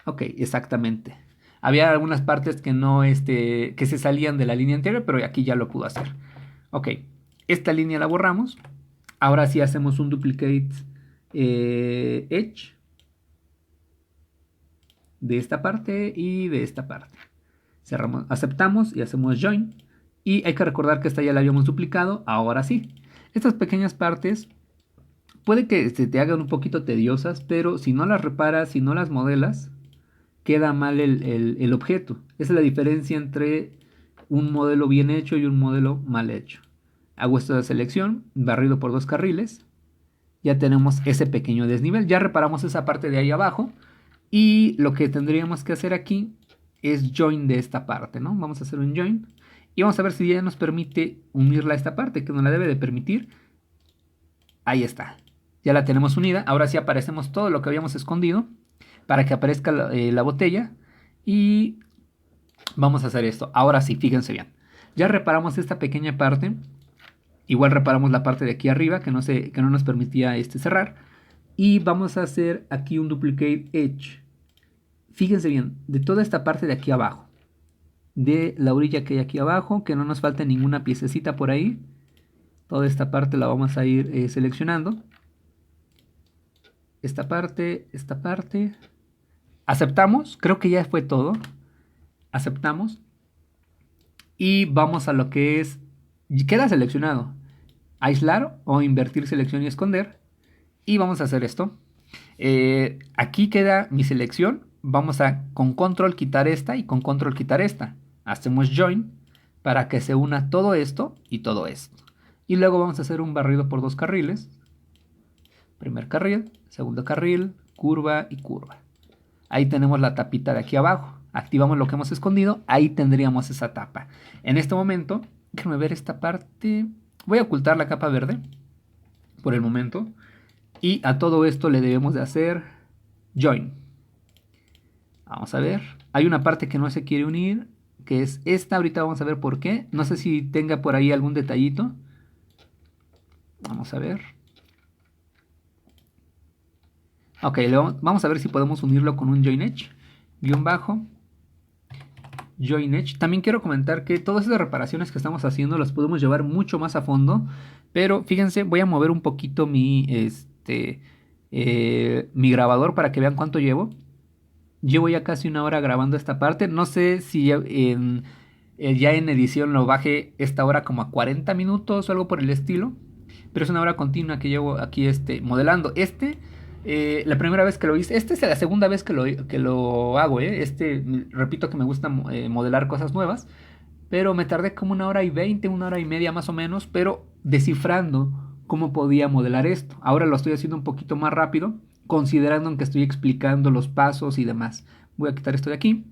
Ok, exactamente. Había algunas partes que no, que se salían de la línea anterior, pero aquí ya lo pudo hacer. Ok, esta línea la borramos. Ahora sí hacemos un duplicate edge. De esta parte y de esta parte. Cerramos, aceptamos y hacemos join. Y hay que recordar que esta ya la habíamos duplicado. Ahora sí. Estas pequeñas partes puede que se te hagan un poquito tediosas, pero si no las reparas, si no las modelas, queda mal el objeto. Esa es la diferencia entre un modelo bien hecho y un modelo mal hecho. Hago esta selección, barrido por 2 carriles. Ya tenemos ese pequeño desnivel. Ya reparamos esa parte de ahí abajo. Y lo que tendríamos que hacer aquí es join de esta parte, ¿no? Vamos a hacer un join. Y vamos a ver si ya nos permite unirla a esta parte, que nos la debe de permitir. Ahí está. Ya la tenemos unida. Ahora sí aparecemos todo lo que habíamos escondido para que aparezca la botella. Y vamos a hacer esto. Ahora sí, fíjense bien. Ya reparamos esta pequeña parte. Igual reparamos la parte de aquí arriba que no nos permitía cerrar. Y vamos a hacer aquí un duplicate edge. Fíjense bien, de toda esta parte de aquí abajo. De la orilla que hay aquí abajo, que no nos falte ninguna piececita por ahí. Toda esta parte la vamos a ir seleccionando. Esta parte, esta parte. Aceptamos, creo que ya fue todo. Aceptamos. Y vamos a lo que es, queda seleccionado. Aislar o invertir selección y esconder. Y vamos a hacer esto. Aquí queda mi selección. Vamos a con control quitar esta y con control quitar esta. Hacemos join para que se una todo esto y todo esto. Y luego vamos a hacer un barrido por 2 carriles. Primer carril, segundo carril, curva y curva. Ahí tenemos la tapita de aquí abajo. Activamos lo que hemos escondido. Ahí tendríamos esa tapa. En este momento, déjenme ver esta parte. Voy a ocultar la capa verde por el momento. Y a todo esto le debemos de hacer join. Vamos a ver. Hay una parte que no se quiere unir, que es esta. Ahorita vamos a ver por qué. No sé si tenga por ahí algún detallito. Vamos a ver. Ok, vamos a ver si podemos unirlo con un join edge. Guión bajo. Join edge. También quiero comentar que todas esas reparaciones que estamos haciendo las podemos llevar mucho más a fondo. Pero fíjense, voy a mover un poquito mi grabador para que vean cuánto llevo. Llevo ya casi 1 hora grabando esta parte. No sé si ya en edición lo baje esta hora como a 40 minutos o algo por el estilo. Pero es 1 hora continua que llevo aquí modelando. La primera vez que lo hice. Es la segunda vez que lo hago. Repito que me gusta modelar cosas nuevas. Pero me tardé como 1 hora y 20, 1 hora y media más o menos. Pero descifrando cómo podía modelar esto. Ahora lo estoy haciendo un poquito más rápido, considerando que estoy explicando los pasos y demás. Voy a quitar esto de aquí.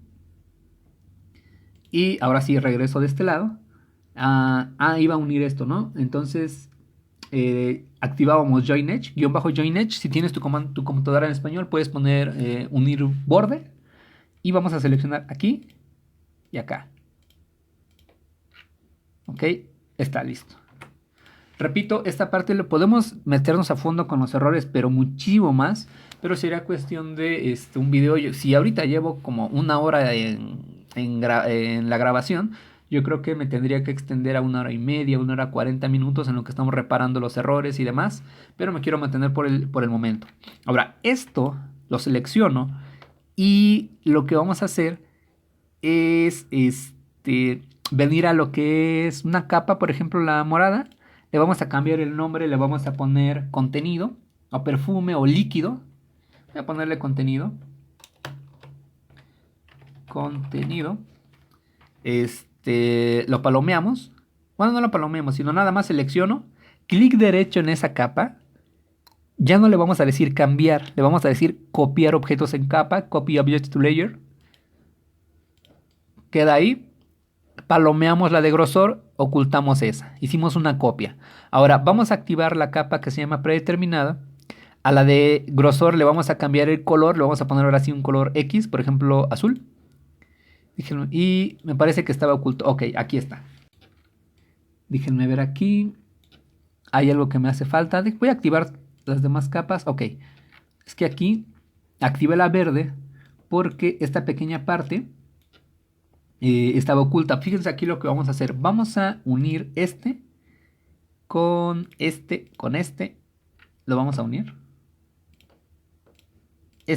Y ahora sí regreso de este lado. Iba a unir esto, ¿no? Entonces activábamos Join Edge, guión bajo Join Edge. Si tienes tu computadora en español, puedes poner unir borde. Y vamos a seleccionar aquí y acá. Ok, está listo. Repito, esta parte le podemos meternos a fondo con los errores, pero muchísimo más. Pero sería cuestión de un video. Si ahorita llevo como una hora en la grabación, yo creo que me tendría que extender a 1 hora y media, 1 hora 40 minutos en lo que estamos reparando los errores y demás. Pero me quiero mantener por el momento. Ahora, esto lo selecciono y lo que vamos a hacer es venir a lo que es una capa, por ejemplo la morada. Le vamos a cambiar el nombre, le vamos a poner contenido, o perfume, o líquido. Voy a ponerle contenido. Contenido. Lo palomeamos. Bueno, no lo palomeamos, sino nada más selecciono. Clic derecho en esa capa. Ya no le vamos a decir cambiar, le vamos a decir copiar objetos en capa. Copy object to layer. Queda ahí. Palomeamos la de grosor, ocultamos esa. Hicimos una copia. Ahora vamos a activar la capa que se llama predeterminada. A la de grosor le vamos a cambiar el color. Le vamos a poner ahora sí un color X, por ejemplo azul. Y me parece que estaba oculto. Ok, aquí está. Déjenme ver aquí. Hay algo que me hace falta. Voy a activar las demás capas. Ok. Es que aquí activé la verde porque esta pequeña parte estaba oculta. Fíjense aquí lo que vamos a hacer. Vamos a unir con este. Lo vamos a unir.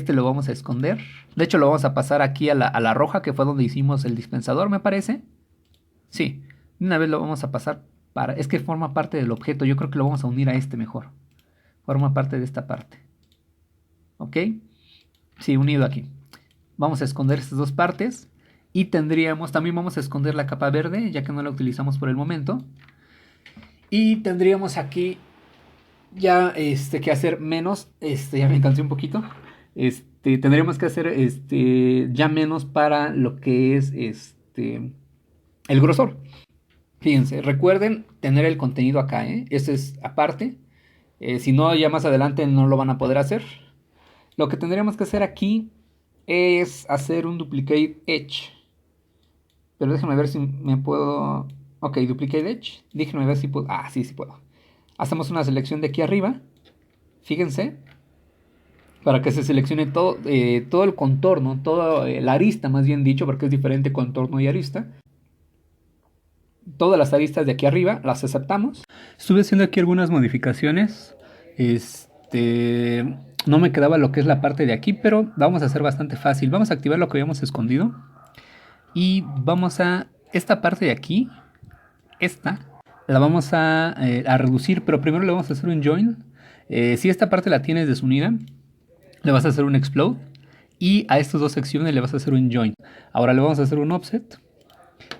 Lo vamos a esconder. De hecho lo vamos a pasar aquí a la roja, que fue donde hicimos el dispensador, me parece. Sí. Una vez lo vamos a pasar es que forma parte del objeto. Yo creo que lo vamos a unir a mejor. Forma parte de esta parte. ¿Ok? Sí, unido aquí. Vamos a esconder estas dos partes. Y también vamos a esconder la capa verde, ya que no la utilizamos por el momento. Y tendríamos aquí ya que hacer menos. Ya me cansé un poquito. Tendríamos que hacer ya menos para lo que es el grosor. Fíjense, recuerden tener el contenido acá, Esto es aparte. Si no, ya más adelante no lo van a poder hacer. Lo que tendríamos que hacer aquí es hacer un duplicate edge. Pero déjenme ver si me puedo... Ok, duplicate edge. Déjenme ver si puedo... sí puedo. Hacemos una selección de aquí arriba. Fíjense. Para que se seleccione todo el contorno. Toda la arista, más bien dicho. Porque es diferente contorno y arista. Todas las aristas de aquí arriba las aceptamos. Estuve haciendo aquí algunas modificaciones. No me quedaba lo que es la parte de aquí. Pero vamos a hacer bastante fácil. Vamos a activar lo que habíamos escondido. Y vamos a esta parte de aquí, la vamos a reducir, pero primero le vamos a hacer un join. Si esta parte la tienes desunida, le vas a hacer un explode. Y a estas dos secciones le vas a hacer un join. Ahora le vamos a hacer un offset.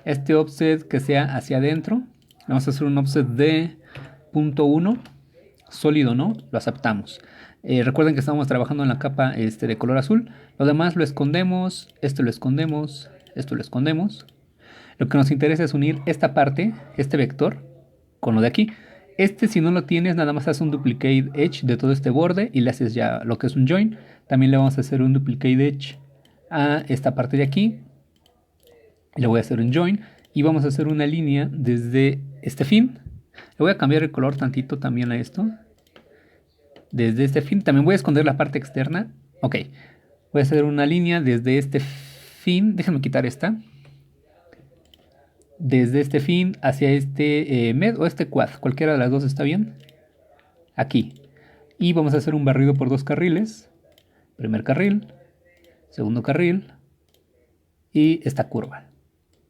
Este offset que sea hacia adentro. Le vamos a hacer un offset de 0.1. Sólido, ¿no? Lo aceptamos. Recuerden que estamos trabajando en la capa de color azul. Lo demás lo escondemos. Esto lo escondemos. Esto lo escondemos. Lo que nos interesa es unir esta parte, este vector, con lo de aquí. Si no lo tienes, nada más haces un duplicate edge de todo este borde y le haces ya lo que es un join. También le vamos a hacer un duplicate edge a esta parte de aquí. Le voy a hacer un join y vamos a hacer una línea desde este fin. Le voy a cambiar el color tantito también a esto. Desde este fin. También voy a esconder la parte externa. Ok. Voy a hacer una línea desde este fin. Déjenme quitar esta. Desde este fin hacia este med o este quad. Cualquiera de las dos está bien. Aquí. Y vamos a hacer un barrido por dos carriles. Primer carril. Segundo carril. Y esta curva.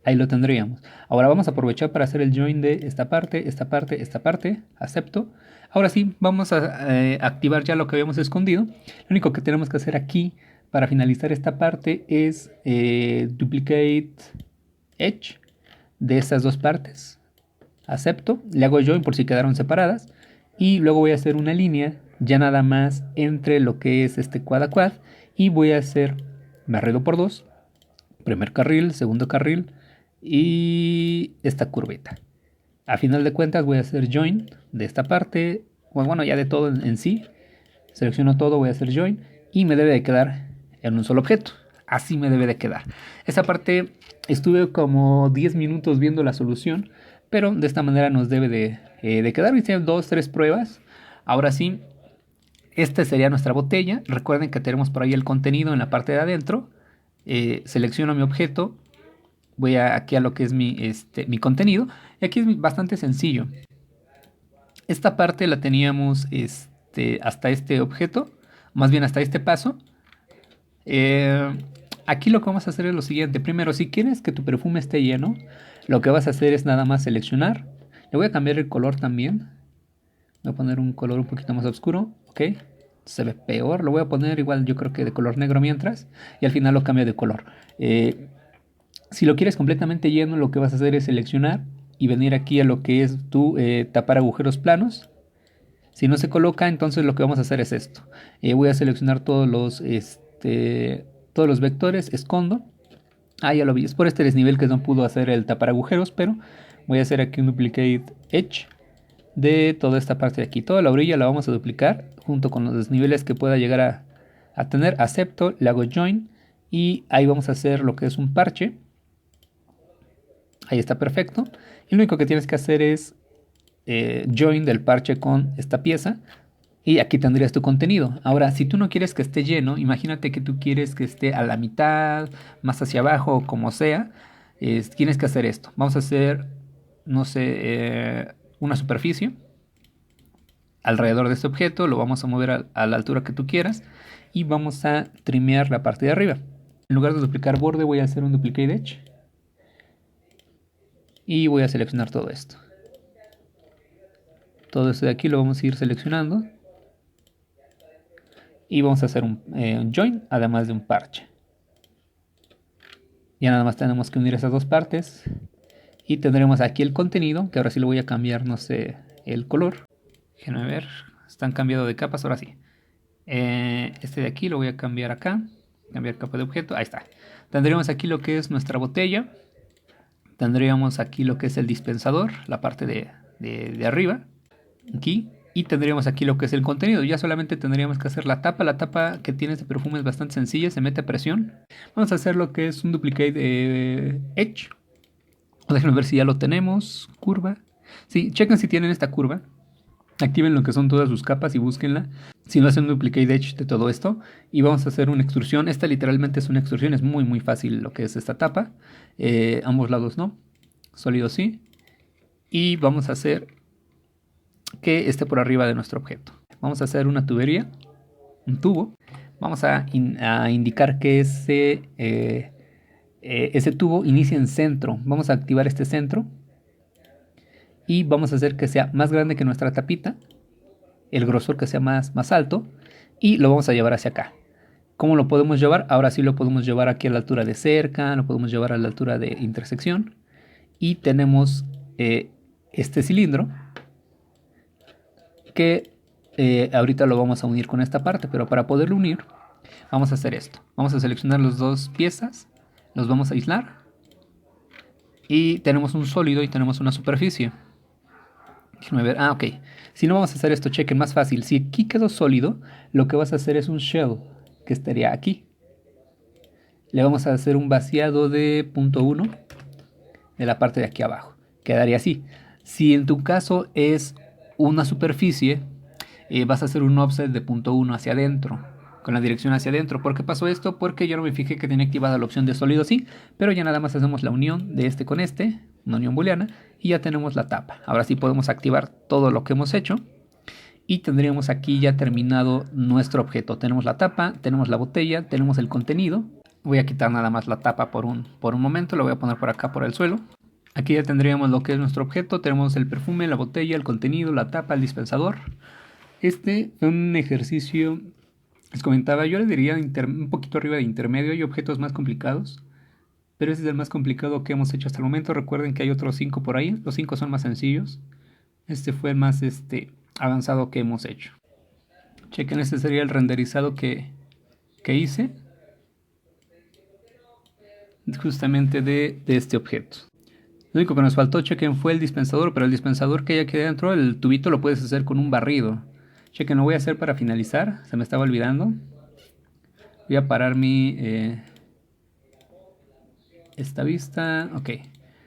Ahí lo tendríamos. Ahora vamos a aprovechar para hacer el join de esta parte, esta parte, esta parte. Acepto. Ahora sí, vamos a activar ya lo que habíamos escondido. Lo único que tenemos que hacer aquí para finalizar esta parte es duplicate edge de estas dos partes. Acepto. Le hago join por si quedaron separadas. Y luego voy a hacer una línea ya nada más entre lo que es este quad a quad. Y voy a hacer barrido por dos. Primer carril, segundo carril. y esta curvita. A final de cuentas voy a hacer join de esta parte, bueno, ya de todo en sí. Selecciono todo, voy a hacer join y me debe de quedar en un solo objeto. Así me debe de quedar. Esa parte estuve como 10 minutos viendo la solución, pero de esta manera nos debe de quedar. Hice 2-3 pruebas. Ahora sí, esta sería nuestra botella. Recuerden que tenemos por ahí el contenido en la parte de adentro. Selecciono mi objeto. Voy aquí a lo que es mi contenido. Y aquí es bastante sencillo. Esta parte la teníamos hasta este objeto. Más bien hasta este paso. Aquí lo que vamos a hacer es lo siguiente. Primero, si quieres que tu perfume esté lleno, lo que vas a hacer es nada más seleccionar. Le voy a cambiar el color también. Voy a poner un color un poquito más oscuro. Ok. Se ve peor. Lo voy a poner igual yo creo que de color negro mientras. Y al final lo cambio de color. Si lo quieres completamente lleno, lo que vas a hacer es seleccionar y venir aquí a lo que es tu tapar agujeros planos. Si no se coloca, entonces lo que vamos a hacer es esto. Voy a seleccionar todos los vectores, escondo. Ah, ya lo vi. Es por este desnivel que no pudo hacer el tapar agujeros, pero voy a hacer aquí un duplicate edge de toda esta parte de aquí. Toda la orilla la vamos a duplicar junto con los desniveles que pueda llegar a tener. Acepto, le hago join y ahí vamos a hacer lo que es un parche. Ahí está perfecto. Y lo único que tienes que hacer es join del parche con esta pieza. Y aquí tendrías tu contenido. Ahora, si tú no quieres que esté lleno, imagínate que tú quieres que esté a la mitad, más hacia abajo, o como sea. Tienes que hacer esto. Vamos a hacer, no sé, una superficie alrededor de este objeto. Lo vamos a mover a la altura que tú quieras. Y vamos a trimear la parte de arriba. En lugar de duplicar borde, voy a hacer un duplicate edge. Y voy a seleccionar todo esto. Todo esto de aquí lo vamos a ir seleccionando. Y vamos a hacer un join, además de un parche. Ya nada más tenemos que unir esas dos partes. Y tendremos aquí el contenido, que ahora sí lo voy a cambiar, no sé, el color. Déjenme ver, están cambiando de capas, ahora sí. Este de aquí lo voy a cambiar acá. Cambiar capa de objeto, ahí está. Tendríamos aquí lo que es nuestra botella. Tendríamos aquí lo que es el dispensador, la parte de arriba. Aquí. Y tendríamos aquí lo que es el contenido. Ya solamente tendríamos que hacer la tapa. La tapa que tiene este perfume es bastante sencilla. Se mete a presión. Vamos a hacer lo que es un duplicate edge. Déjenme ver si ya lo tenemos. Curva. Sí, chequen si tienen esta curva. Activen lo que son todas sus capas y búsquenla. Si no hacen un duplicate edge de todo esto. Y vamos a hacer una extrusión. Esta literalmente es una extrusión. Es muy muy fácil lo que es esta tapa. Ambos lados no. Sólido sí. Y vamos a hacer que esté por arriba de nuestro objeto. Vamos a hacer una tubería, un tubo. Vamos a indicar que ese tubo inicia en centro. Vamos a activar este centro y vamos a hacer que sea más grande que nuestra tapita, el grosor que sea más alto y lo vamos a llevar hacia acá. ¿Cómo lo podemos llevar? Ahora sí lo podemos llevar aquí a la altura de cerca, lo podemos llevar a la altura de intersección y tenemos este cilindro que ahorita lo vamos a unir con esta parte, pero para poderlo unir vamos a hacer esto. Vamos a seleccionar las dos piezas, los vamos a aislar y tenemos un sólido y tenemos una superficie. Déjenme ver, ok. Si no vamos a hacer esto, chequen, más fácil. Si aquí quedó sólido, lo que vas a hacer es un shell, que estaría aquí. Le vamos a hacer un vaciado de 0.1 de la parte de aquí abajo. Quedaría así. Si en tu caso es una superficie, vas a hacer un offset de 0.1 hacia adentro, con la dirección hacia adentro. ¿Por qué pasó esto? Porque yo no me fijé que tenía activada la opción de sólido sí, pero ya nada más hacemos la unión de este con este, una unión booleana, y ya tenemos la tapa. Ahora sí podemos activar todo lo que hemos hecho y tendríamos aquí ya terminado nuestro objeto. Tenemos la tapa, tenemos la botella, tenemos el contenido. Voy a quitar nada más la tapa por un momento, lo voy a poner por acá por el suelo. Aquí ya tendríamos lo que es nuestro objeto, tenemos el perfume, la botella, el contenido, la tapa, el dispensador. Este fue un ejercicio, les comentaba, yo le diría un poquito arriba de intermedio, hay objetos más complicados, pero este es el más complicado que hemos hecho hasta el momento. Recuerden que hay otros 5 por ahí, los 5 son más sencillos. Este fue el más avanzado que hemos hecho. Chequen, este sería el renderizado que hice. justamente de este objeto. Lo único que nos faltó, chequen, fue el dispensador, pero el dispensador que hay aquí dentro, el tubito lo puedes hacer con un barrido. Chequen, lo voy a hacer para finalizar, se me estaba olvidando. Voy a parar esta vista, ok.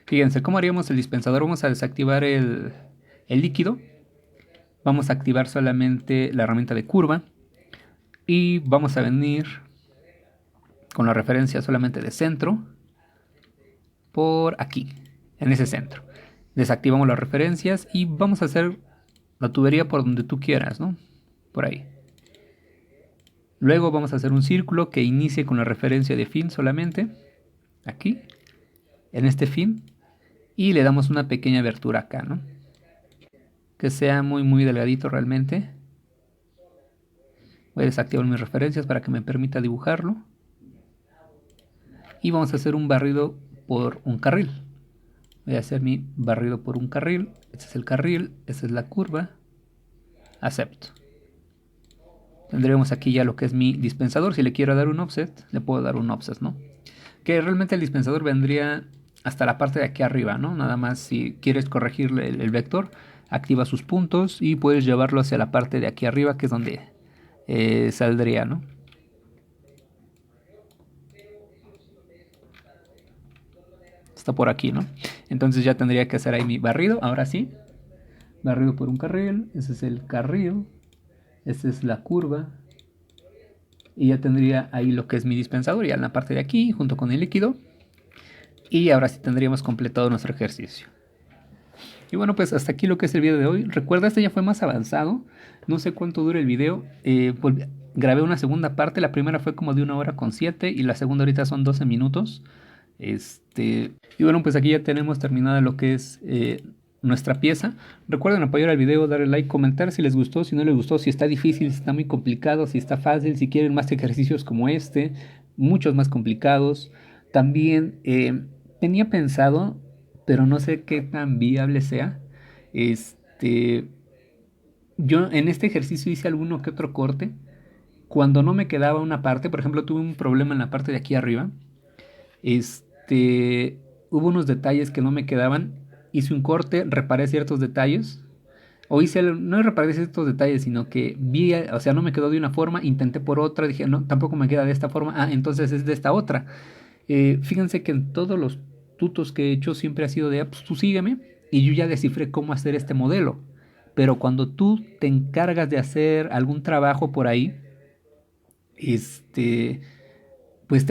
Fíjense, ¿cómo haríamos el dispensador? Vamos a desactivar el líquido. Vamos a activar solamente la herramienta de curva. Y vamos a venir con la referencia solamente de centro. Por aquí, en ese centro. Desactivamos las referencias y vamos a hacer la tubería por donde tú quieras, ¿no? Por ahí. Luego vamos a hacer un círculo que inicie con la referencia de fin solamente. Aquí, en este fin. Y le damos una pequeña abertura acá, ¿no? Que sea muy delgadito realmente. Voy a desactivar mis referencias para que me permita dibujarlo. Y vamos a hacer un barrido por un carril. Voy a hacer mi barrido por un carril. Este es el carril, esta es la curva. Acepto. Tendremos aquí ya lo que es mi dispensador. Si le quiero dar un offset, le puedo dar un offset, ¿no? Que realmente el dispensador vendría hasta la parte de aquí arriba, ¿no? Nada más si quieres corregir el vector, activa sus puntos y puedes llevarlo hacia la parte de aquí arriba, que es donde saldría, ¿no? Está por aquí, ¿no? Entonces ya tendría que hacer ahí mi barrido. Ahora sí, barrido por un carril. Ese es el carril. Esta es la curva. Y ya tendría ahí lo que es mi dispensador, ya en la parte de aquí, junto con el líquido. Y ahora sí tendríamos completado nuestro ejercicio. Y bueno, pues hasta aquí lo que es el video de hoy. Recuerda, este ya fue más avanzado. No sé cuánto dura el video. Grabé una segunda parte. La primera fue como de 1 hora con 7 y la segunda ahorita son 12 minutos. Y bueno, pues aquí ya tenemos terminada lo que es nuestra pieza. Recuerden apoyar al video, darle like, comentar si les gustó, si no les gustó, si está difícil, si está muy complicado, si está fácil, si quieren más ejercicios como este, muchos más complicados. También tenía pensado, pero no sé qué tan viable sea. Yo en este ejercicio hice alguno que otro corte. Cuando no me quedaba una parte, por ejemplo, tuve un problema en la parte de aquí arriba. Hubo unos detalles que no me quedaban. Hice un corte, reparé ciertos detalles. No reparé ciertos detalles, sino que vi, o sea, no me quedó de una forma, intenté por otra, dije, no, tampoco me queda de esta forma, entonces es de esta otra. Fíjense que en todos los tutos que he hecho siempre ha sido de, pues tú sígueme y yo ya descifré cómo hacer este modelo. Pero cuando tú te encargas de hacer algún trabajo por ahí, pues te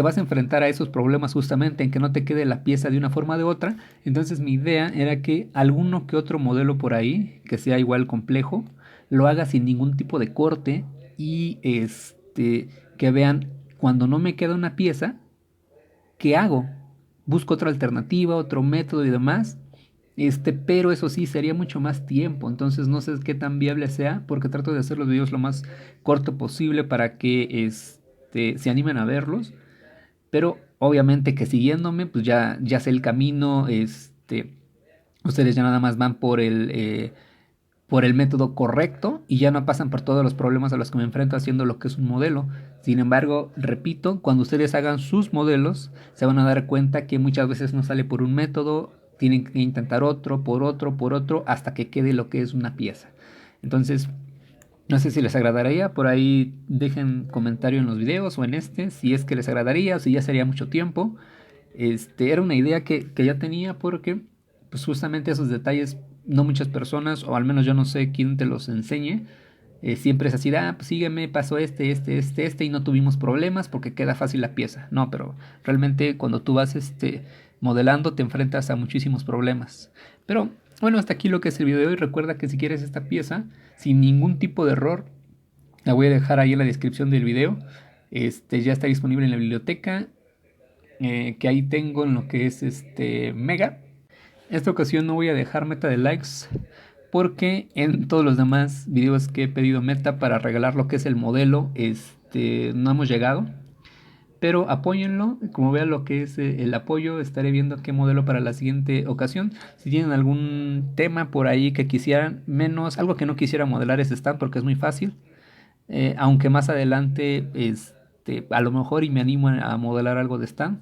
vas a enfrentar a esos problemas justamente en que no te quede la pieza de una forma o de otra. Entonces mi idea era que alguno que otro modelo por ahí, que sea igual complejo, lo haga sin ningún tipo de corte y que vean cuando no me queda una pieza, ¿qué hago? Busco otra alternativa, otro método y demás. Pero eso sí, sería mucho más tiempo, entonces no sé qué tan viable sea, porque trato de hacer los videos lo más corto posible para que se animen a verlos. Pero obviamente que siguiéndome, pues ya sé el camino, ustedes ya nada más van por el método correcto y ya no pasan por todos los problemas a los que me enfrento haciendo lo que es un modelo. Sin embargo, repito, cuando ustedes hagan sus modelos, se van a dar cuenta que muchas veces no sale por un método, tienen que intentar otro, por otro, hasta que quede lo que es una pieza. Entonces, no sé si les agradaría, por ahí dejen comentario en los videos o en si es que les agradaría o si ya sería mucho tiempo. Era una idea que ya tenía porque pues justamente esos detalles no muchas personas, o al menos yo no sé quién te los enseñe. Siempre es así, pues sígueme, pasó y no tuvimos problemas porque queda fácil la pieza. No, pero realmente cuando tú vas modelando te enfrentas a muchísimos problemas. Pero bueno, hasta aquí lo que es el video de hoy. Recuerda que si quieres esta pieza sin ningún tipo de error, la voy a dejar ahí en la descripción del video. Ya está disponible en la biblioteca, que ahí tengo en lo que es Mega. Esta ocasión no voy a dejar meta de likes porque en todos los demás videos que he pedido meta para regalar lo que es el modelo, no hemos llegado. Pero apóyenlo, como vean lo que es el apoyo, estaré viendo qué modelo para la siguiente ocasión. Si tienen algún tema por ahí que quisieran, menos algo que no quisiera modelar es stand porque es muy fácil. Aunque más adelante a lo mejor y me animo a modelar algo de stand.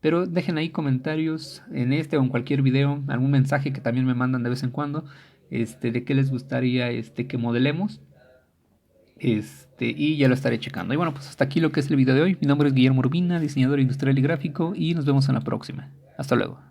Pero dejen ahí comentarios en este o en cualquier video, algún mensaje que también me mandan de vez en cuando, de qué les gustaría que modelemos. Y ya lo estaré checando. Y bueno, pues hasta aquí lo que es el video de hoy. Mi nombre es Guillermo Urbina, diseñador industrial y gráfico, y nos vemos en la próxima. Hasta luego.